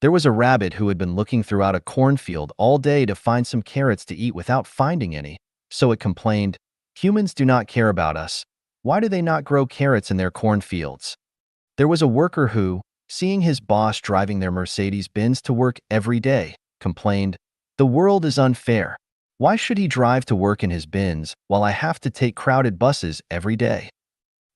There was a rabbit who had been looking throughout a cornfield all day to find some carrots to eat without finding any, so it complained, "Humans do not care about us. Why do they not grow carrots in their cornfields?" There was a worker who, seeing his boss driving their Mercedes-Benz to work every day, complained, "The world is unfair. Why should he drive to work in his Benz while I have to take crowded buses every day?"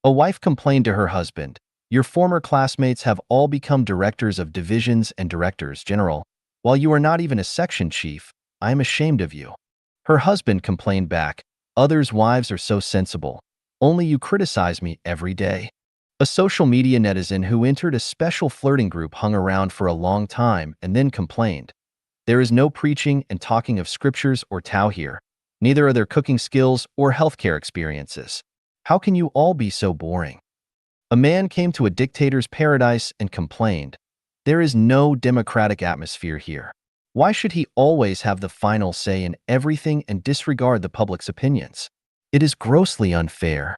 A wife complained to her husband, "Your former classmates have all become directors of divisions and directors general, while you are not even a section chief. I am ashamed of you." Her husband complained back, "Others' wives are so sensible. Only you criticize me every day." A social media netizen who entered a special flirting group hung around for a long time and then complained, "There is no preaching and talking of scriptures or Tao here. Neither are there cooking skills or healthcare experiences. How can you all be so boring?" A man came to a dictator's paradise and complained, "There is no democratic atmosphere here. Why should he always have the final say in everything and disregard the public's opinions? It is grossly unfair."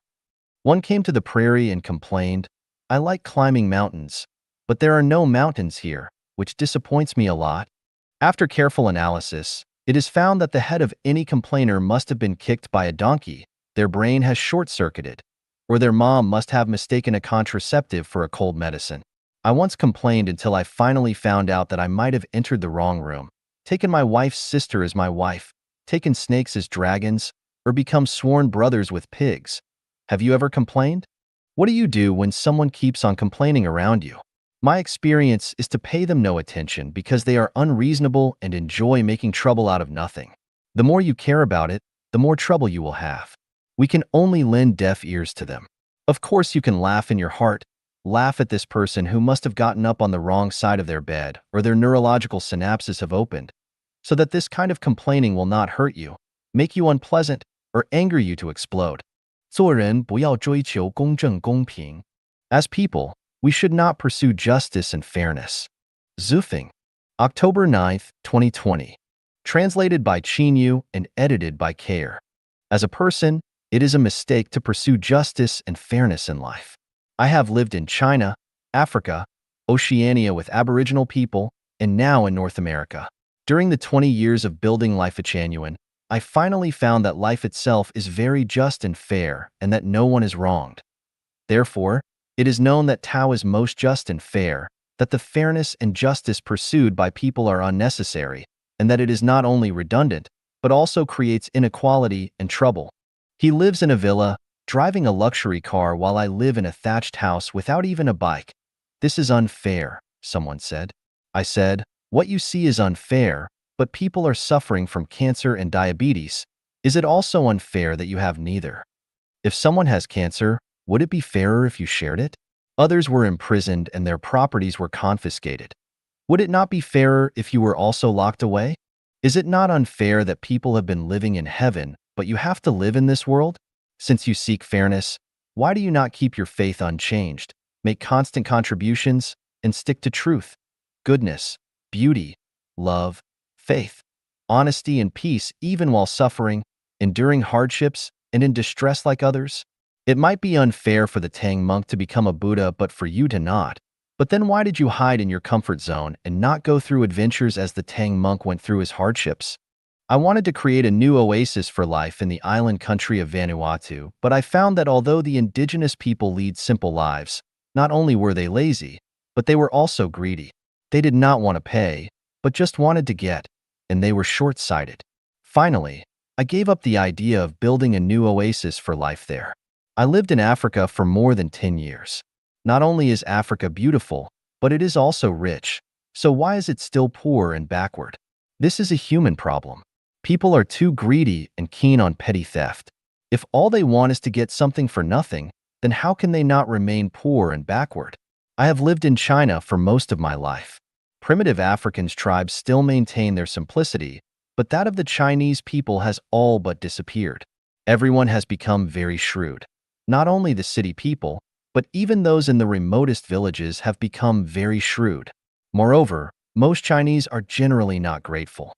One came to the prairie and complained, "I like climbing mountains, but there are no mountains here, which disappoints me a lot." After careful analysis, it is found that the head of any complainer must have been kicked by a donkey, their brain has short-circuited, or their mom must have mistaken a contraceptive for a cold medicine. I once complained until I finally found out that I might have entered the wrong room, taken my wife's sister as my wife, taken snakes as dragons, or become sworn brothers with pigs. Have you ever complained? What do you do when someone keeps on complaining around you? My experience is to pay them no attention because they are unreasonable and enjoy making trouble out of nothing. The more you care about it, the more trouble you will have. We can only lend deaf ears to them. Of course, you can laugh in your heart, laugh at this person who must have gotten up on the wrong side of their bed or their neurological synapses have opened, so that this kind of complaining will not hurt you, make you unpleasant, or anger you to explode. 做人不要追求公正公平. As people, we should not pursue justice and fairness. Zufeng, October 9th, 2020. Translated by Qinyu and edited by Care. As a person, it is a mistake to pursue justice and fairness in life. I have lived in China, Africa, Oceania with Aboriginal people, and now in North America. During the 20 years of building Life at Genuine, I finally found that life itself is very just and fair and that no one is wronged. Therefore, it is known that Tao is most just and fair, that the fairness and justice pursued by people are unnecessary, and that it is not only redundant, but also creates inequality and trouble. He lives in a villa, driving a luxury car while I live in a thatched house without even a bike. This is unfair, someone said. I said, what you see is unfair, but people are suffering from cancer and diabetes. Is it also unfair that you have neither? If someone has cancer, would it be fairer if you shared it? Others were imprisoned and their properties were confiscated. Would it not be fairer if you were also locked away? Is it not unfair that people have been living in heaven, but you have to live in this world? Since you seek fairness, why do you not keep your faith unchanged, make constant contributions, and stick to truth, goodness, beauty, love, faith, honesty, and peace even while suffering, enduring hardships, and in distress like others? It might be unfair for the Tang monk to become a Buddha but for you to not. But then why did you hide in your comfort zone and not go through adventures as the Tang monk went through his hardships? I wanted to create a new oasis for life in the island country of Vanuatu, but I found that although the indigenous people lead simple lives, not only were they lazy, but they were also greedy. They did not want to pay, but just wanted to get, and they were short-sighted. Finally, I gave up the idea of building a new oasis for life there. I lived in Africa for more than 10 years. Not only is Africa beautiful, but it is also rich. So why is it still poor and backward? This is a human problem. People are too greedy and keen on petty theft. If all they want is to get something for nothing, then how can they not remain poor and backward? I have lived in China for most of my life. Primitive African tribes still maintain their simplicity, but that of the Chinese people has all but disappeared. Everyone has become very shrewd. Not only the city people, but even those in the remotest villages have become very shrewd. Moreover, most Chinese are generally not grateful.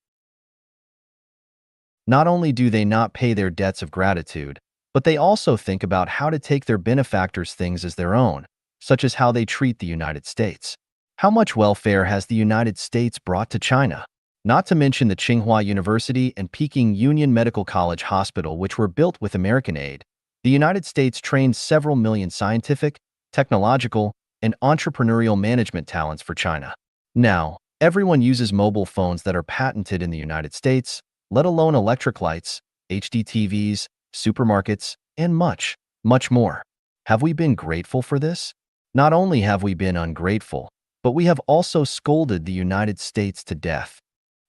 Not only do they not pay their debts of gratitude, but they also think about how to take their benefactors' things as their own, such as how they treat the United States. How much welfare has the United States brought to China? Not to mention the Tsinghua University and Peking Union Medical College Hospital, which were built with American aid. The United States trained several million scientific, technological, and entrepreneurial management talents for China. Now, everyone uses mobile phones that are patented in the United States, let alone electric lights, HD TVs, supermarkets, and much, much more. Have we been grateful for this? Not only have we been ungrateful, but we have also scolded the United States to death.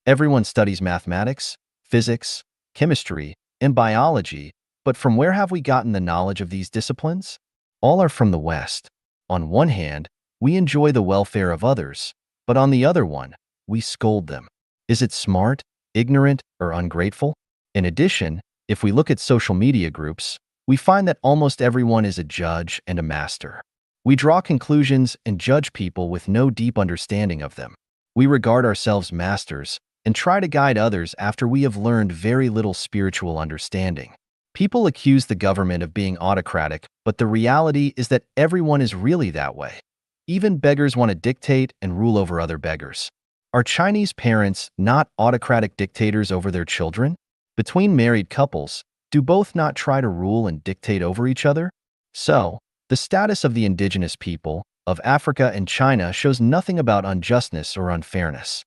Everyone studies mathematics, physics, chemistry, and biology, but from where have we gotten the knowledge of these disciplines? All are from the West. On one hand, we enjoy the welfare of others, but on the other one, we scold them. Is it smart, ignorant, or ungrateful? In addition, if we look at social media groups, we find that almost everyone is a judge and a master. We draw conclusions and judge people with no deep understanding of them. We regard ourselves masters and try to guide others after we have learned very little spiritual understanding. People accuse the government of being autocratic, but the reality is that everyone is really that way. Even beggars want to dictate and rule over other beggars. Are Chinese parents not autocratic dictators over their children? Between married couples, do both not try to rule and dictate over each other? So, the status of the indigenous people of Africa and China shows nothing about unjustness or unfairness.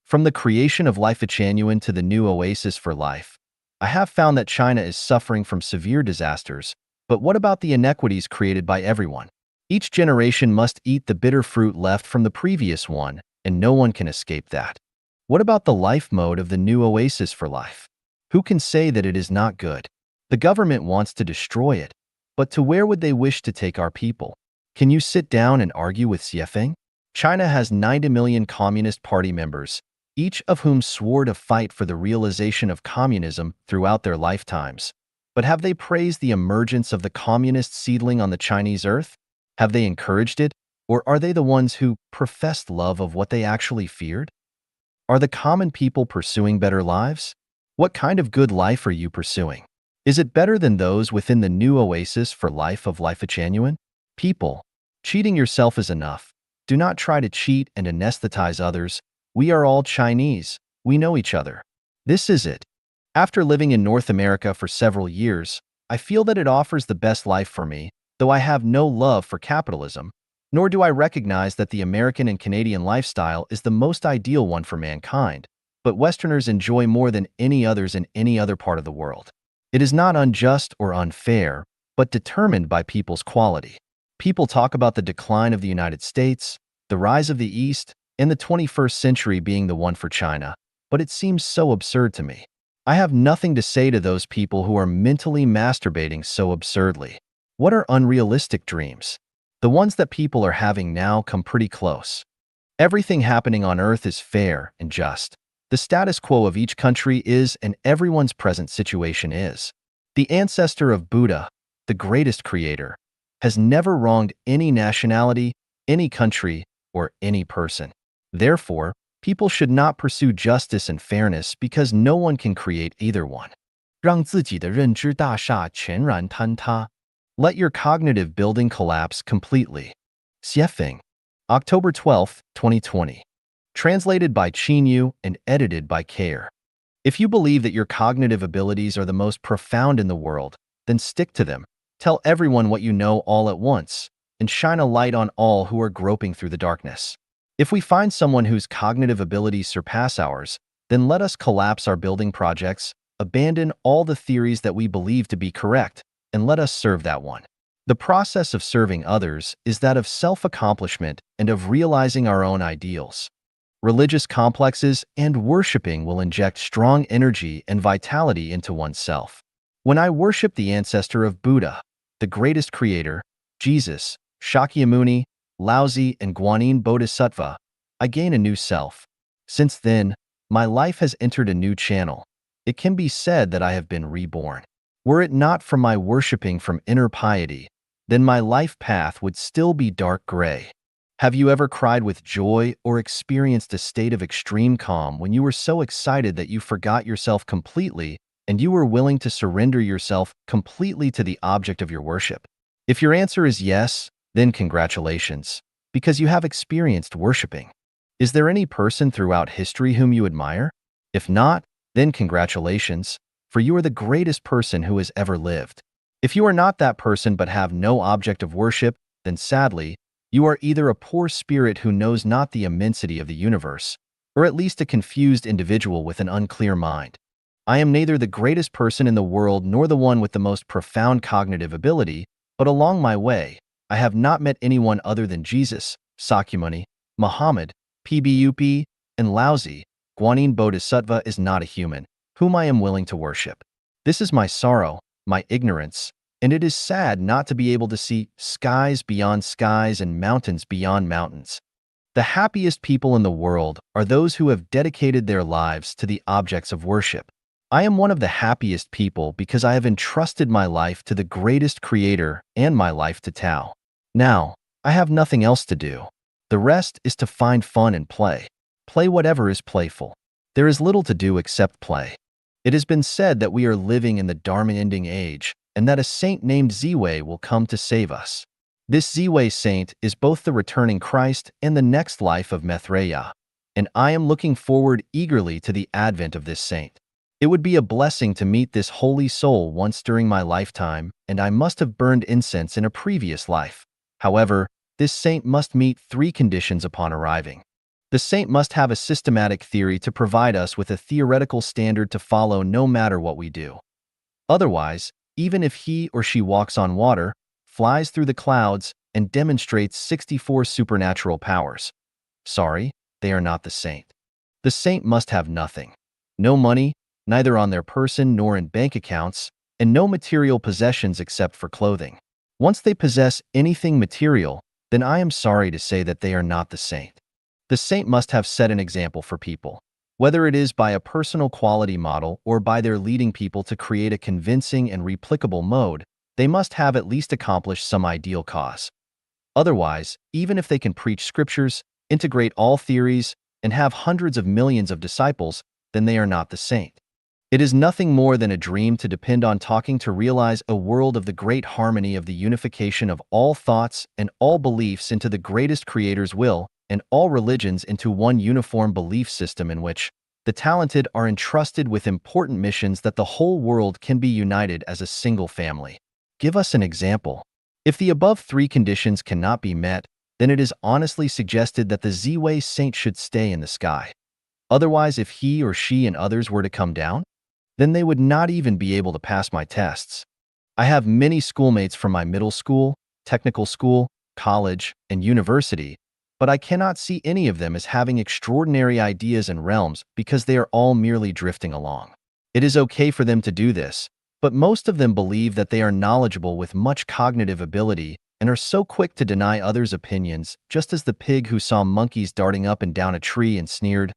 From the creation of Life at Genuine to the new oasis for life, I have found that China is suffering from severe disasters, but what about the inequities created by everyone? Each generation must eat the bitter fruit left from the previous one, and no one can escape that. What about the life mode of the new oasis for life? Who can say that it is not good? The government wants to destroy it, but to where would they wish to take our people? Can you sit down and argue with Xiefeng? China has 90 million Communist Party members, each of whom swore to fight for the realization of communism throughout their lifetimes. But have they praised the emergence of the communist seedling on the Chinese earth? Have they encouraged it? Or are they the ones who professed love of what they actually feared? Are the common people pursuing better lives? What kind of good life are you pursuing? Is it better than those within the new oasis for life of Life Genuine? People, cheating yourself is enough. Do not try to cheat and anesthetize others. We are all Chinese. We know each other. This is it. After living in North America for several years, I feel that it offers the best life for me, though I have no love for capitalism, nor do I recognize that the American and Canadian lifestyle is the most ideal one for mankind, but Westerners enjoy more than any others in any other part of the world. It is not unjust or unfair, but determined by people's quality. People talk about the decline of the United States, the rise of the East, and the 21st century being the one for China, but it seems so absurd to me. I have nothing to say to those people who are mentally masturbating so absurdly. What are unrealistic dreams? The ones that people are having now come pretty close. Everything happening on Earth is fair and just. The status quo of each country is, and everyone's present situation is. The ancestor of Buddha, the greatest creator, has never wronged any nationality, any country, or any person. Therefore, people should not pursue justice and fairness because no one can create either one. 让自己的认知大厦全然坍塌. Let your cognitive building collapse completely. Xiefeng, October 12, 2020. Translated by Qin Yu and edited by Care. If you believe that your cognitive abilities are the most profound in the world, then stick to them. Tell everyone what you know all at once, and shine a light on all who are groping through the darkness. If we find someone whose cognitive abilities surpass ours, then let us collapse our building projects, abandon all the theories that we believe to be correct, and let us serve that one. The process of serving others is that of self-accomplishment and of realizing our own ideals. Religious complexes and worshiping will inject strong energy and vitality into oneself. When I worship the ancestor of Buddha, the greatest creator, Jesus, Shakyamuni, Laozi, and Guanyin Bodhisattva, I gain a new self. Since then, my life has entered a new channel. It can be said that I have been reborn. Were it not for my worshiping from inner piety, then my life path would still be dark gray. Have you ever cried with joy or experienced a state of extreme calm when you were so excited that you forgot yourself completely and you were willing to surrender yourself completely to the object of your worship? If your answer is yes, then congratulations, because you have experienced worshiping. Is there any person throughout history whom you admire? If not, then congratulations, for you are the greatest person who has ever lived. If you are not that person but have no object of worship, then sadly, you are either a poor spirit who knows not the immensity of the universe, or at least a confused individual with an unclear mind. I am neither the greatest person in the world nor the one with the most profound cognitive ability, but along my way, I have not met anyone other than Jesus, Sakyamuni, Muhammad, PBUP, and Laozi. Guanyin Bodhisattva is not a human, whom I am willing to worship. This is my sorrow, my ignorance, and it is sad not to be able to see skies beyond skies and mountains beyond mountains. The happiest people in the world are those who have dedicated their lives to the objects of worship. I am one of the happiest people because I have entrusted my life to the greatest creator and my life to Tao. Now, I have nothing else to do. The rest is to find fun and play. Play whatever is playful. There is little to do except play. It has been said that we are living in the Dharma-ending age, and that a saint named Ziwei will come to save us. This Ziwei saint is both the returning Christ and the next life of Maitreya, and I am looking forward eagerly to the advent of this saint. It would be a blessing to meet this holy soul once during my lifetime, and I must have burned incense in a previous life. However, this saint must meet 3 conditions upon arriving. The saint must have a systematic theory to provide us with a theoretical standard to follow no matter what we do. Otherwise, even if he or she walks on water, flies through the clouds, and demonstrates 64 supernatural powers. Sorry, they are not the saint. The saint must have nothing. No money, neither on their person nor in bank accounts, and no material possessions except for clothing. Once they possess anything material, then I am sorry to say that they are not the saint. The saint must have set an example for people, whether it is by a personal quality model or by their leading people to create a convincing and replicable mode. They must have at least accomplished some ideal cause. Otherwise, even if they can preach scriptures, integrate all theories, and have hundreds of millions of disciples, then they are not the saint. It is nothing more than a dream to depend on talking to realize a world of the great harmony of the unification of all thoughts and all beliefs into the greatest Creator's will, and all religions into one uniform belief system in which the talented are entrusted with important missions that the whole world can be united as a single family. Give us an example. If the above three conditions cannot be met, then it is honestly suggested that the Z-Way saint should stay in the sky. Otherwise, if he or she and others were to come down, then they would not even be able to pass my tests. I have many schoolmates from my middle school, technical school, college, and university, but I cannot see any of them as having extraordinary ideas and realms because they are all merely drifting along. It is okay for them to do this, but most of them believe that they are knowledgeable with much cognitive ability and are so quick to deny others' opinions, just as the pig who saw monkeys darting up and down a tree and sneered,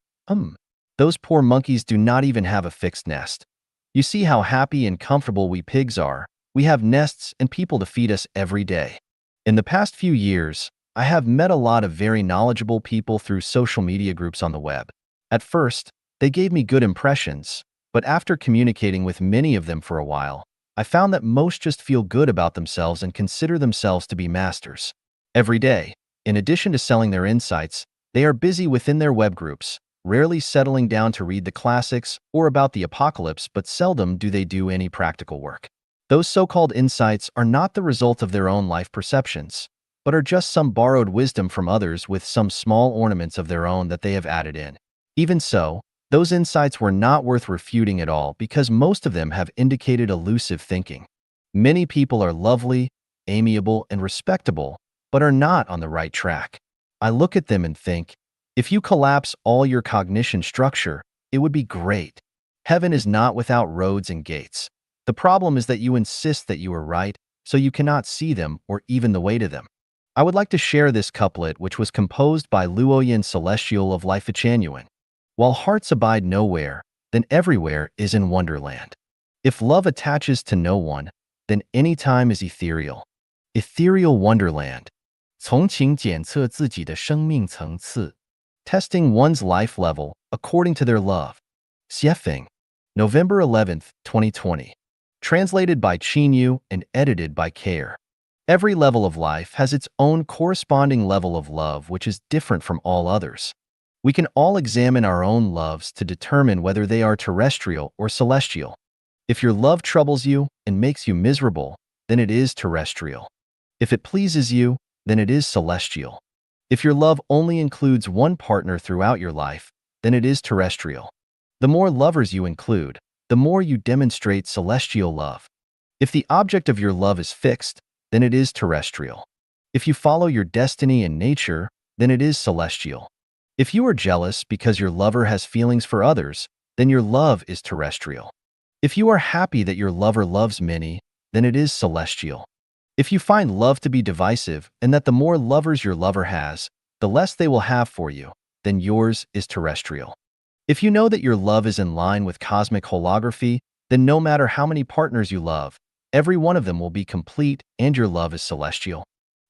Those poor monkeys do not even have a fixed nest. You see how happy and comfortable we pigs are. We have nests and people to feed us every day. In the past few years, I have met a lot of very knowledgeable people through social media groups on the web. At first, they gave me good impressions, but after communicating with many of them for a while, I found that most just feel good about themselves and consider themselves to be masters. Every day, in addition to selling their insights, they are busy within their web groups, rarely settling down to read the classics or about the apocalypse, but seldom do they do any practical work. Those so-called insights are not the result of their own life perceptions, but are just some borrowed wisdom from others with some small ornaments of their own that they have added in. Even so, those insights were not worth refuting at all because most of them have indicated elusive thinking. Many people are lovely, amiable, and respectable, but are not on the right track. I look at them and think, if you collapse all your cognition structure, it would be great. Heaven is not without roads and gates. The problem is that you insist that you are right, so you cannot see them or even the way to them. I would like to share this couplet, which was composed by Luoyin Celestial of Life-Echanuan. While hearts abide nowhere, then everywhere is in wonderland. If love attaches to no one, then any time is ethereal. Ethereal wonderland. 从情检测自己的生命层次. Testing one's life level according to their love. Xiefeng. November 11th, 2020. Translated by Qinyu and edited by Care. Every level of life has its own corresponding level of love which is different from all others. We can all examine our own loves to determine whether they are terrestrial or celestial. If your love troubles you and makes you miserable, then it is terrestrial. If it pleases you, then it is celestial. If your love only includes one partner throughout your life, then it is terrestrial. The more lovers you include, the more you demonstrate celestial love. If the object of your love is fixed, then it is terrestrial. If you follow your destiny and nature, then it is celestial. If you are jealous because your lover has feelings for others, then your love is terrestrial. If you are happy that your lover loves many, then it is celestial. If you find love to be divisive and that the more lovers your lover has, the less they will have for you, then yours is terrestrial. If you know that your love is in line with cosmic holography, then no matter how many partners you love, every one of them will be complete and your love is celestial.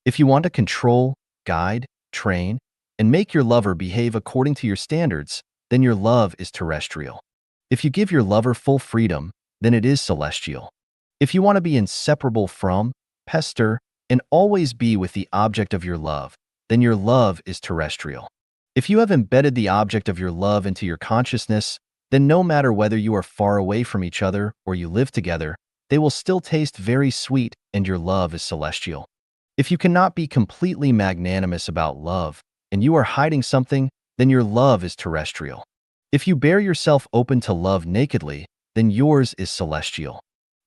If you want to control, guide, train, and make your lover behave according to your standards, then your love is terrestrial. If you give your lover full freedom, then it is celestial. If you want to be inseparable from, pester, and always be with the object of your love, then your love is terrestrial. If you have embedded the object of your love into your consciousness, then no matter whether you are far away from each other or you live together, they will still taste very sweet and your love is celestial. If you cannot be completely magnanimous about love, and you are hiding something, then your love is terrestrial. If you bear yourself open to love nakedly, then yours is celestial.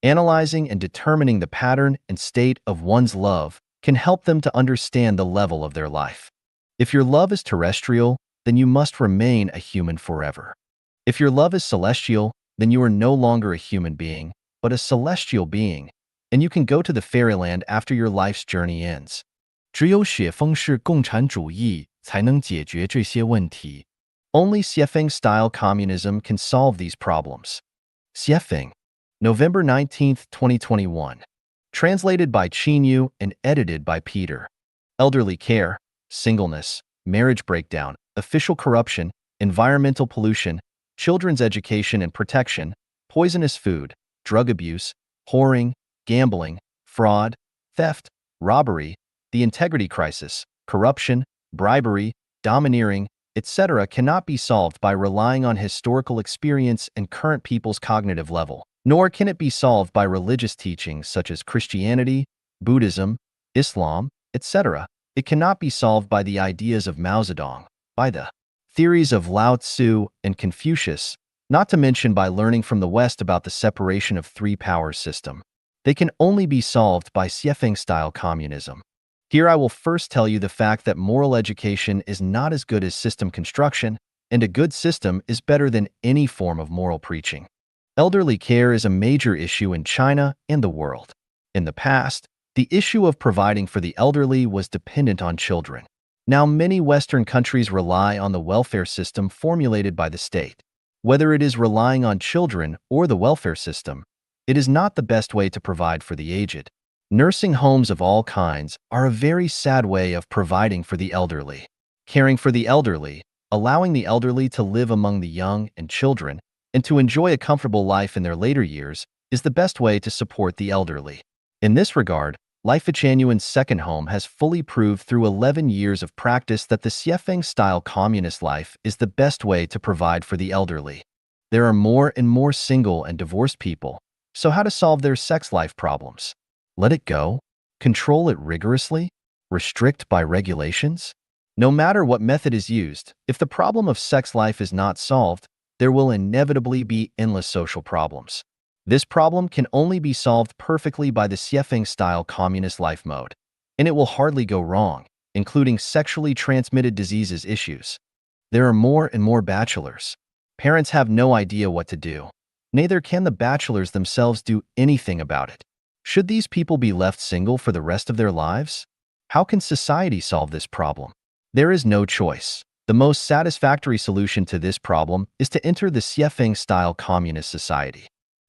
Analyzing and determining the pattern and state of one's love can help them to understand the level of their life. If your love is terrestrial, then you must remain a human forever. If your love is celestial, then you are no longer a human being, but a celestial being, and you can go to the fairyland after your life's journey ends. 只有雪峰式共产主义才能解决这些问题. Only Xiefeng-style communism can solve these problems. Xiefeng, November 19, 2021. Translated by Qin Yu and edited by Peter. Elderly care, singleness, marriage breakdown, official corruption, environmental pollution, children's education and protection, poisonous food, drug abuse, whoring, gambling, fraud, theft, robbery, the integrity crisis, corruption, bribery, domineering, etc. cannot be solved by relying on historical experience and current people's cognitive level, nor can it be solved by religious teachings such as Christianity, Buddhism, Islam, etc. It cannot be solved by the ideas of Mao Zedong, by the theories of Lao Tzu and Confucius, not to mention by learning from the West about the separation of three powers system. They can only be solved by Xiefeng-style communism. Here I will first tell you the fact that moral education is not as good as system construction, and a good system is better than any form of moral preaching. Elderly care is a major issue in China and the world. In the past, the issue of providing for the elderly was dependent on children. Now many Western countries rely on the welfare system formulated by the state. Whether it is relying on children or the welfare system, it is not the best way to provide for the aged. Nursing homes of all kinds are a very sad way of providing for the elderly. Caring for the elderly, allowing the elderly to live among the young and children, and to enjoy a comfortable life in their later years, is the best way to support the elderly. In this regard, Life Chanuan's second home has fully proved through 11 years of practice that the Xiefeng-style communist life is the best way to provide for the elderly. There are more and more single and divorced people, so how to solve their sex life problems? Let it go? Control it rigorously? Restrict by regulations? No matter what method is used, if the problem of sex life is not solved, there will inevitably be endless social problems. This problem can only be solved perfectly by the Xiefeng-style communist life mode, and it will hardly go wrong, including sexually transmitted diseases issues. There are more and more bachelors. Parents have no idea what to do. Neither can the bachelors themselves do anything about it. Should these people be left single for the rest of their lives? How can society solve this problem? There is no choice. The most satisfactory solution to this problem is to enter the Xiefeng-style communist society.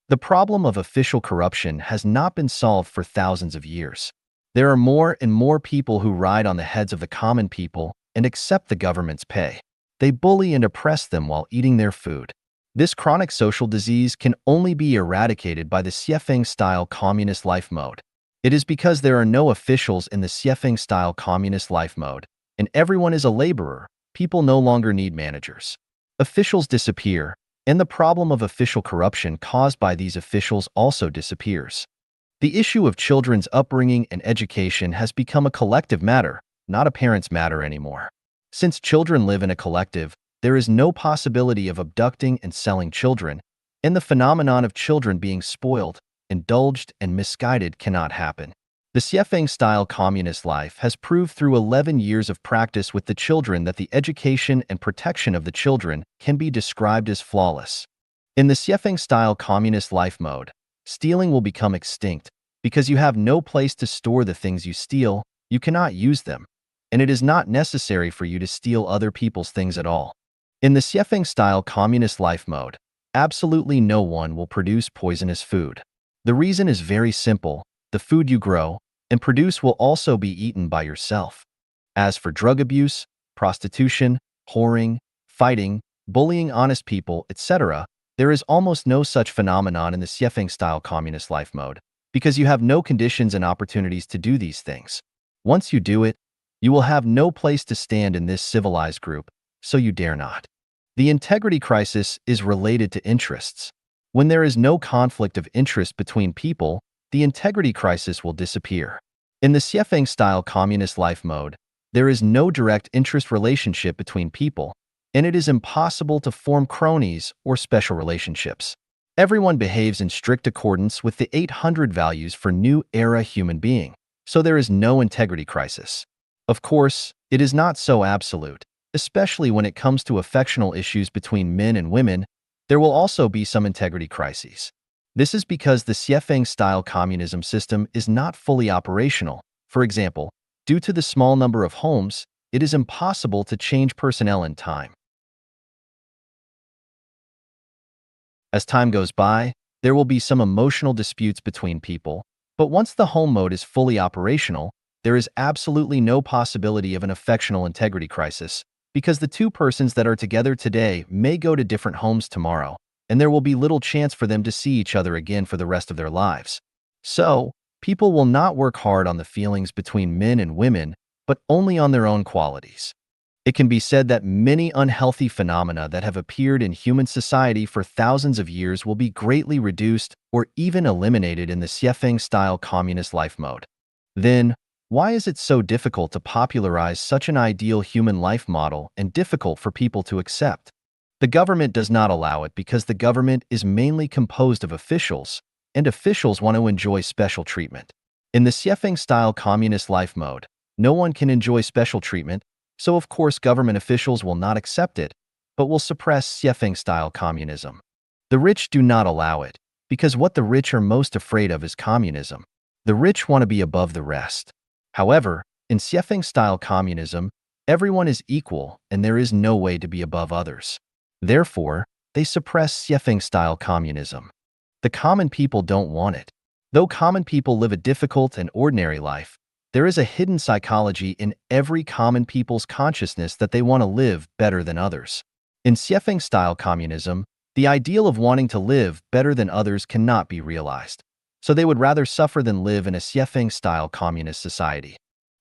The problem of official corruption has not been solved for thousands of years. There are more and more people who ride on the heads of the common people and accept the government's pay. They bully and oppress them while eating their food. This chronic social disease can only be eradicated by the Xiefeng-style communist life mode. It is because there are no officials in the Xiefeng-style communist life mode, and everyone is a laborer. People no longer need managers. Officials disappear, and the problem of official corruption caused by these officials also disappears. The issue of children's upbringing and education has become a collective matter, not a parent's matter anymore. Since children live in a collective, there is no possibility of abducting and selling children, and the phenomenon of children being spoiled, indulged, and misguided cannot happen. The Xiefeng-style communist life has proved through 11 years of practice with the children that the education and protection of the children can be described as flawless. In the Xiefeng-style communist life mode, stealing will become extinct because you have no place to store the things you steal, you cannot use them, and it is not necessary for you to steal other people's things at all. In the Xiefeng-style communist life mode, absolutely no one will produce poisonous food. The reason is very simple. The food you grow and produce will also be eaten by yourself. As for drug abuse, prostitution, whoring, fighting, bullying honest people, etc., there is almost no such phenomenon in the Xiefeng-style communist life mode, because you have no conditions and opportunities to do these things. Once you do it, you will have no place to stand in this civilized group, so you dare not. The integrity crisis is related to interests. When there is no conflict of interest between people, the integrity crisis will disappear. In the Xiefeng-style communist life mode, there is no direct interest relationship between people, and it is impossible to form cronies or special relationships. Everyone behaves in strict accordance with the 800 values for new era human being, so there is no integrity crisis. Of course, it is not so absolute, especially when it comes to affectional issues between men and women. There will also be some integrity crises. This is because the Xiefeng-style communism system is not fully operational. For example, due to the small number of homes, it is impossible to change personnel in time. As time goes by, there will be some emotional disputes between people, but once the home mode is fully operational, there is absolutely no possibility of an affectional integrity crisis, because the two persons that are together today may go to different homes tomorrow, and there will be little chance for them to see each other again for the rest of their lives. So, people will not work hard on the feelings between men and women, but only on their own qualities. It can be said that many unhealthy phenomena that have appeared in human society for thousands of years will be greatly reduced or even eliminated in the Xiefeng-style communist life mode. Then, why is it so difficult to popularize such an ideal human life model and difficult for people to accept? The government does not allow it because the government is mainly composed of officials, and officials want to enjoy special treatment. In the Xiefeng-style communist life mode, no one can enjoy special treatment, so of course government officials will not accept it, but will suppress Xiefeng-style communism. The rich do not allow it, because what the rich are most afraid of is communism. The rich want to be above the rest. However, in Xiefeng-style communism, everyone is equal and there is no way to be above others. Therefore, they suppress Xiefeng-style communism. The common people don't want it. Though common people live a difficult and ordinary life, there is a hidden psychology in every common people's consciousness that they want to live better than others. In Xiefeng-style communism, the ideal of wanting to live better than others cannot be realized, so they would rather suffer than live in a Xiefeng-style communist society.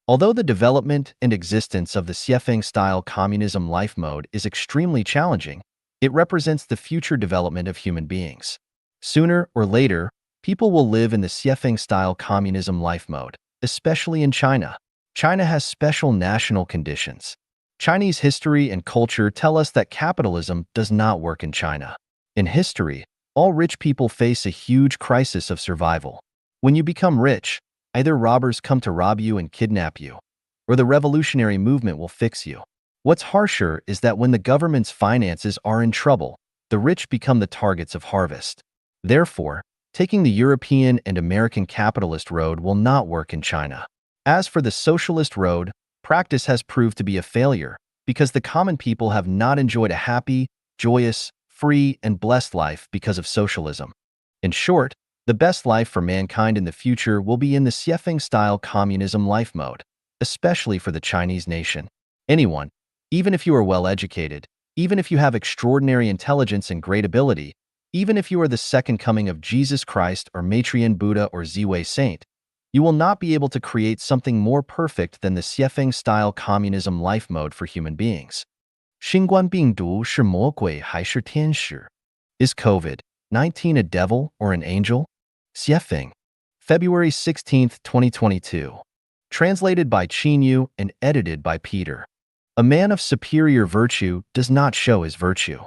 Although the development and existence of the Xiefeng-style communism life mode is extremely challenging, it represents the future development of human beings. Sooner or later, people will live in the Xiefeng-style communism life mode, especially in China. China has special national conditions. Chinese history and culture tell us that capitalism does not work in China. In history, all rich people face a huge crisis of survival. When you become rich, either robbers come to rob you and kidnap you, or the revolutionary movement will fix you. What's harsher is that when the government's finances are in trouble, the rich become the targets of harvest. Therefore, taking the European and American capitalist road will not work in China. As for the socialist road, practice has proved to be a failure because the common people have not enjoyed a happy, joyous, free, and blessed life because of socialism. In short, the best life for mankind in the future will be in the Xiefeng-style communism life mode, especially for the Chinese nation. Anyone, even if you are well-educated, even if you have extraordinary intelligence and great ability, even if you are the second coming of Jesus Christ or Maitreyan Buddha or Ziwei Saint, you will not be able to create something more perfect than the Xiefeng-style communism life mode for human beings. 新冠病毒是魔鬼还是天使? Is COVID-19 a devil or an angel? Xiefeng, February 16, 2022. Translated by Qin Yu and edited by Peter. A man of superior virtue does not show his virtue.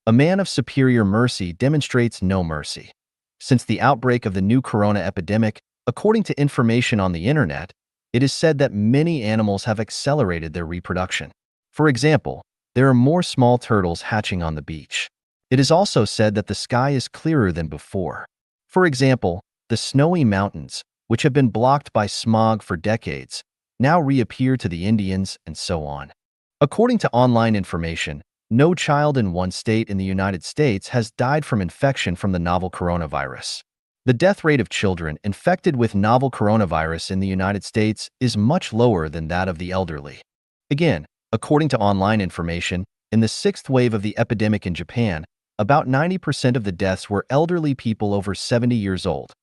A man of superior mercy demonstrates no mercy. Since the outbreak of the new corona epidemic, according to information on the internet, it is said that many animals have accelerated their reproduction. For example, there are more small turtles hatching on the beach. It is also said that the sky is clearer than before. For example, the snowy mountains, which have been blocked by smog for decades, now reappear to the Indians, and so on. According to online information, no child in one state in the United States has died from infection from the novel coronavirus. The death rate of children infected with novel coronavirus in the United States is much lower than that of the elderly. Again, according to online information, in the sixth wave of the epidemic in Japan, about 90% of the deaths were elderly people over 70 years old.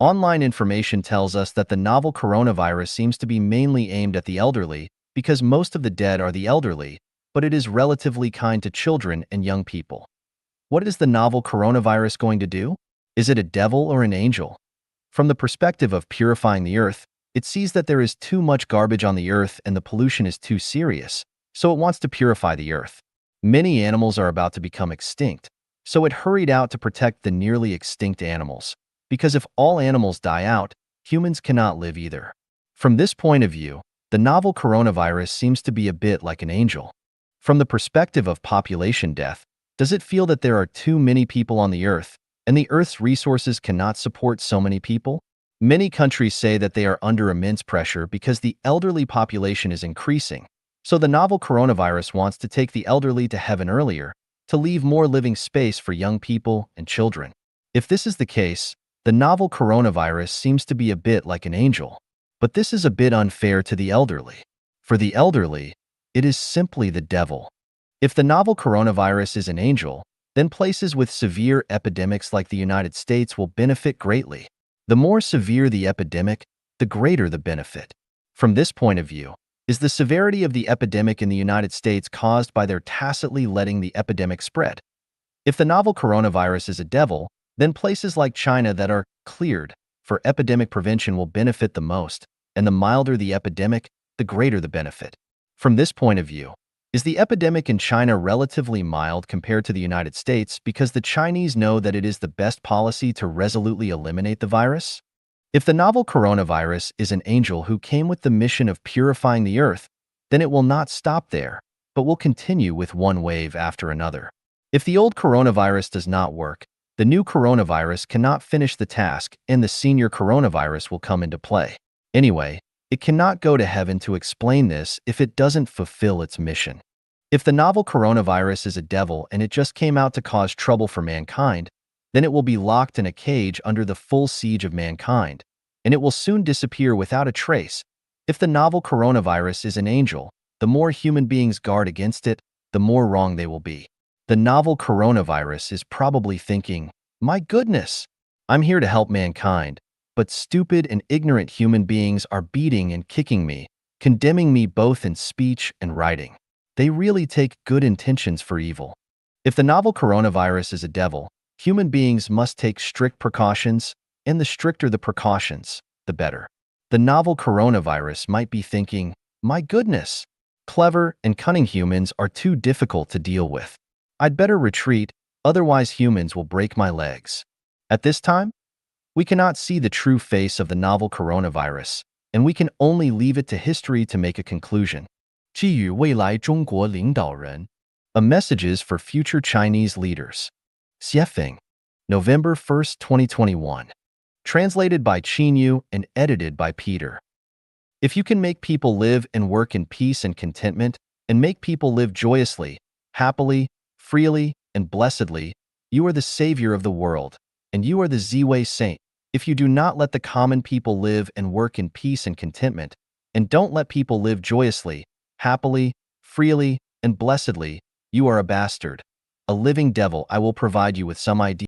Online information tells us that the novel coronavirus seems to be mainly aimed at the elderly because most of the dead are the elderly, but it is relatively kind to children and young people. What is the novel coronavirus going to do? Is it a devil or an angel? From the perspective of purifying the earth, it sees that there is too much garbage on the earth and the pollution is too serious, so it wants to purify the earth. Many animals are about to become extinct, so it hurried out to protect the nearly extinct animals, because if all animals die out, humans cannot live either. From this point of view, the novel coronavirus seems to be a bit like an angel. From the perspective of population death, does it feel that there are too many people on the Earth, and the Earth's resources cannot support so many people? Many countries say that they are under immense pressure because the elderly population is increasing, so the novel coronavirus wants to take the elderly to heaven earlier, to leave more living space for young people and children. If this is the case, the novel coronavirus seems to be a bit like an angel. But this is a bit unfair to the elderly. For the elderly, it is simply the devil. If the novel coronavirus is an angel, then places with severe epidemics like the United States will benefit greatly. The more severe the epidemic, the greater the benefit. From this point of view, is the severity of the epidemic in the United States caused by their tacitly letting the epidemic spread? If the novel coronavirus is a devil, then places like China that are cleared for epidemic prevention will benefit the most, and the milder the epidemic, the greater the benefit. From this point of view, is the epidemic in China relatively mild compared to the United States because the Chinese know that it is the best policy to resolutely eliminate the virus? If the novel coronavirus is an angel who came with the mission of purifying the earth, then it will not stop there, but will continue with one wave after another. If the old coronavirus does not work, the new coronavirus cannot finish the task and the senior coronavirus will come into play. Anyway, it cannot go to heaven to explain this if it doesn't fulfill its mission. If the novel coronavirus is a devil and it just came out to cause trouble for mankind, then it will be locked in a cage under the full siege of mankind, and it will soon disappear without a trace. If the novel coronavirus is an angel, the more human beings guard against it, the more wrong they will be. The novel coronavirus is probably thinking, "My goodness, I'm here to help mankind, but stupid and ignorant human beings are beating and kicking me, condemning me both in speech and writing. They really take good intentions for evil." If the novel coronavirus is a devil, human beings must take strict precautions, and the stricter the precautions, the better. The novel coronavirus might be thinking, "My goodness, clever and cunning humans are too difficult to deal with. I'd better retreat, otherwise humans will break my legs." At this time, we cannot see the true face of the novel coronavirus, and we can only leave it to history to make a conclusion. 寄予未来中国领导人 A Messages for Future Chinese Leaders. Xiefeng, November 1st, 2021. Translated by Qin Yu and edited by Peter. If you can make people live and work in peace and contentment, and make people live joyously, happily, freely, and blessedly, you are the savior of the world, and you are the Ziwei saint. If you do not let the common people live and work in peace and contentment, and don't let people live joyously, happily, freely, and blessedly, you are a bastard, a living devil. I will provide you with some idea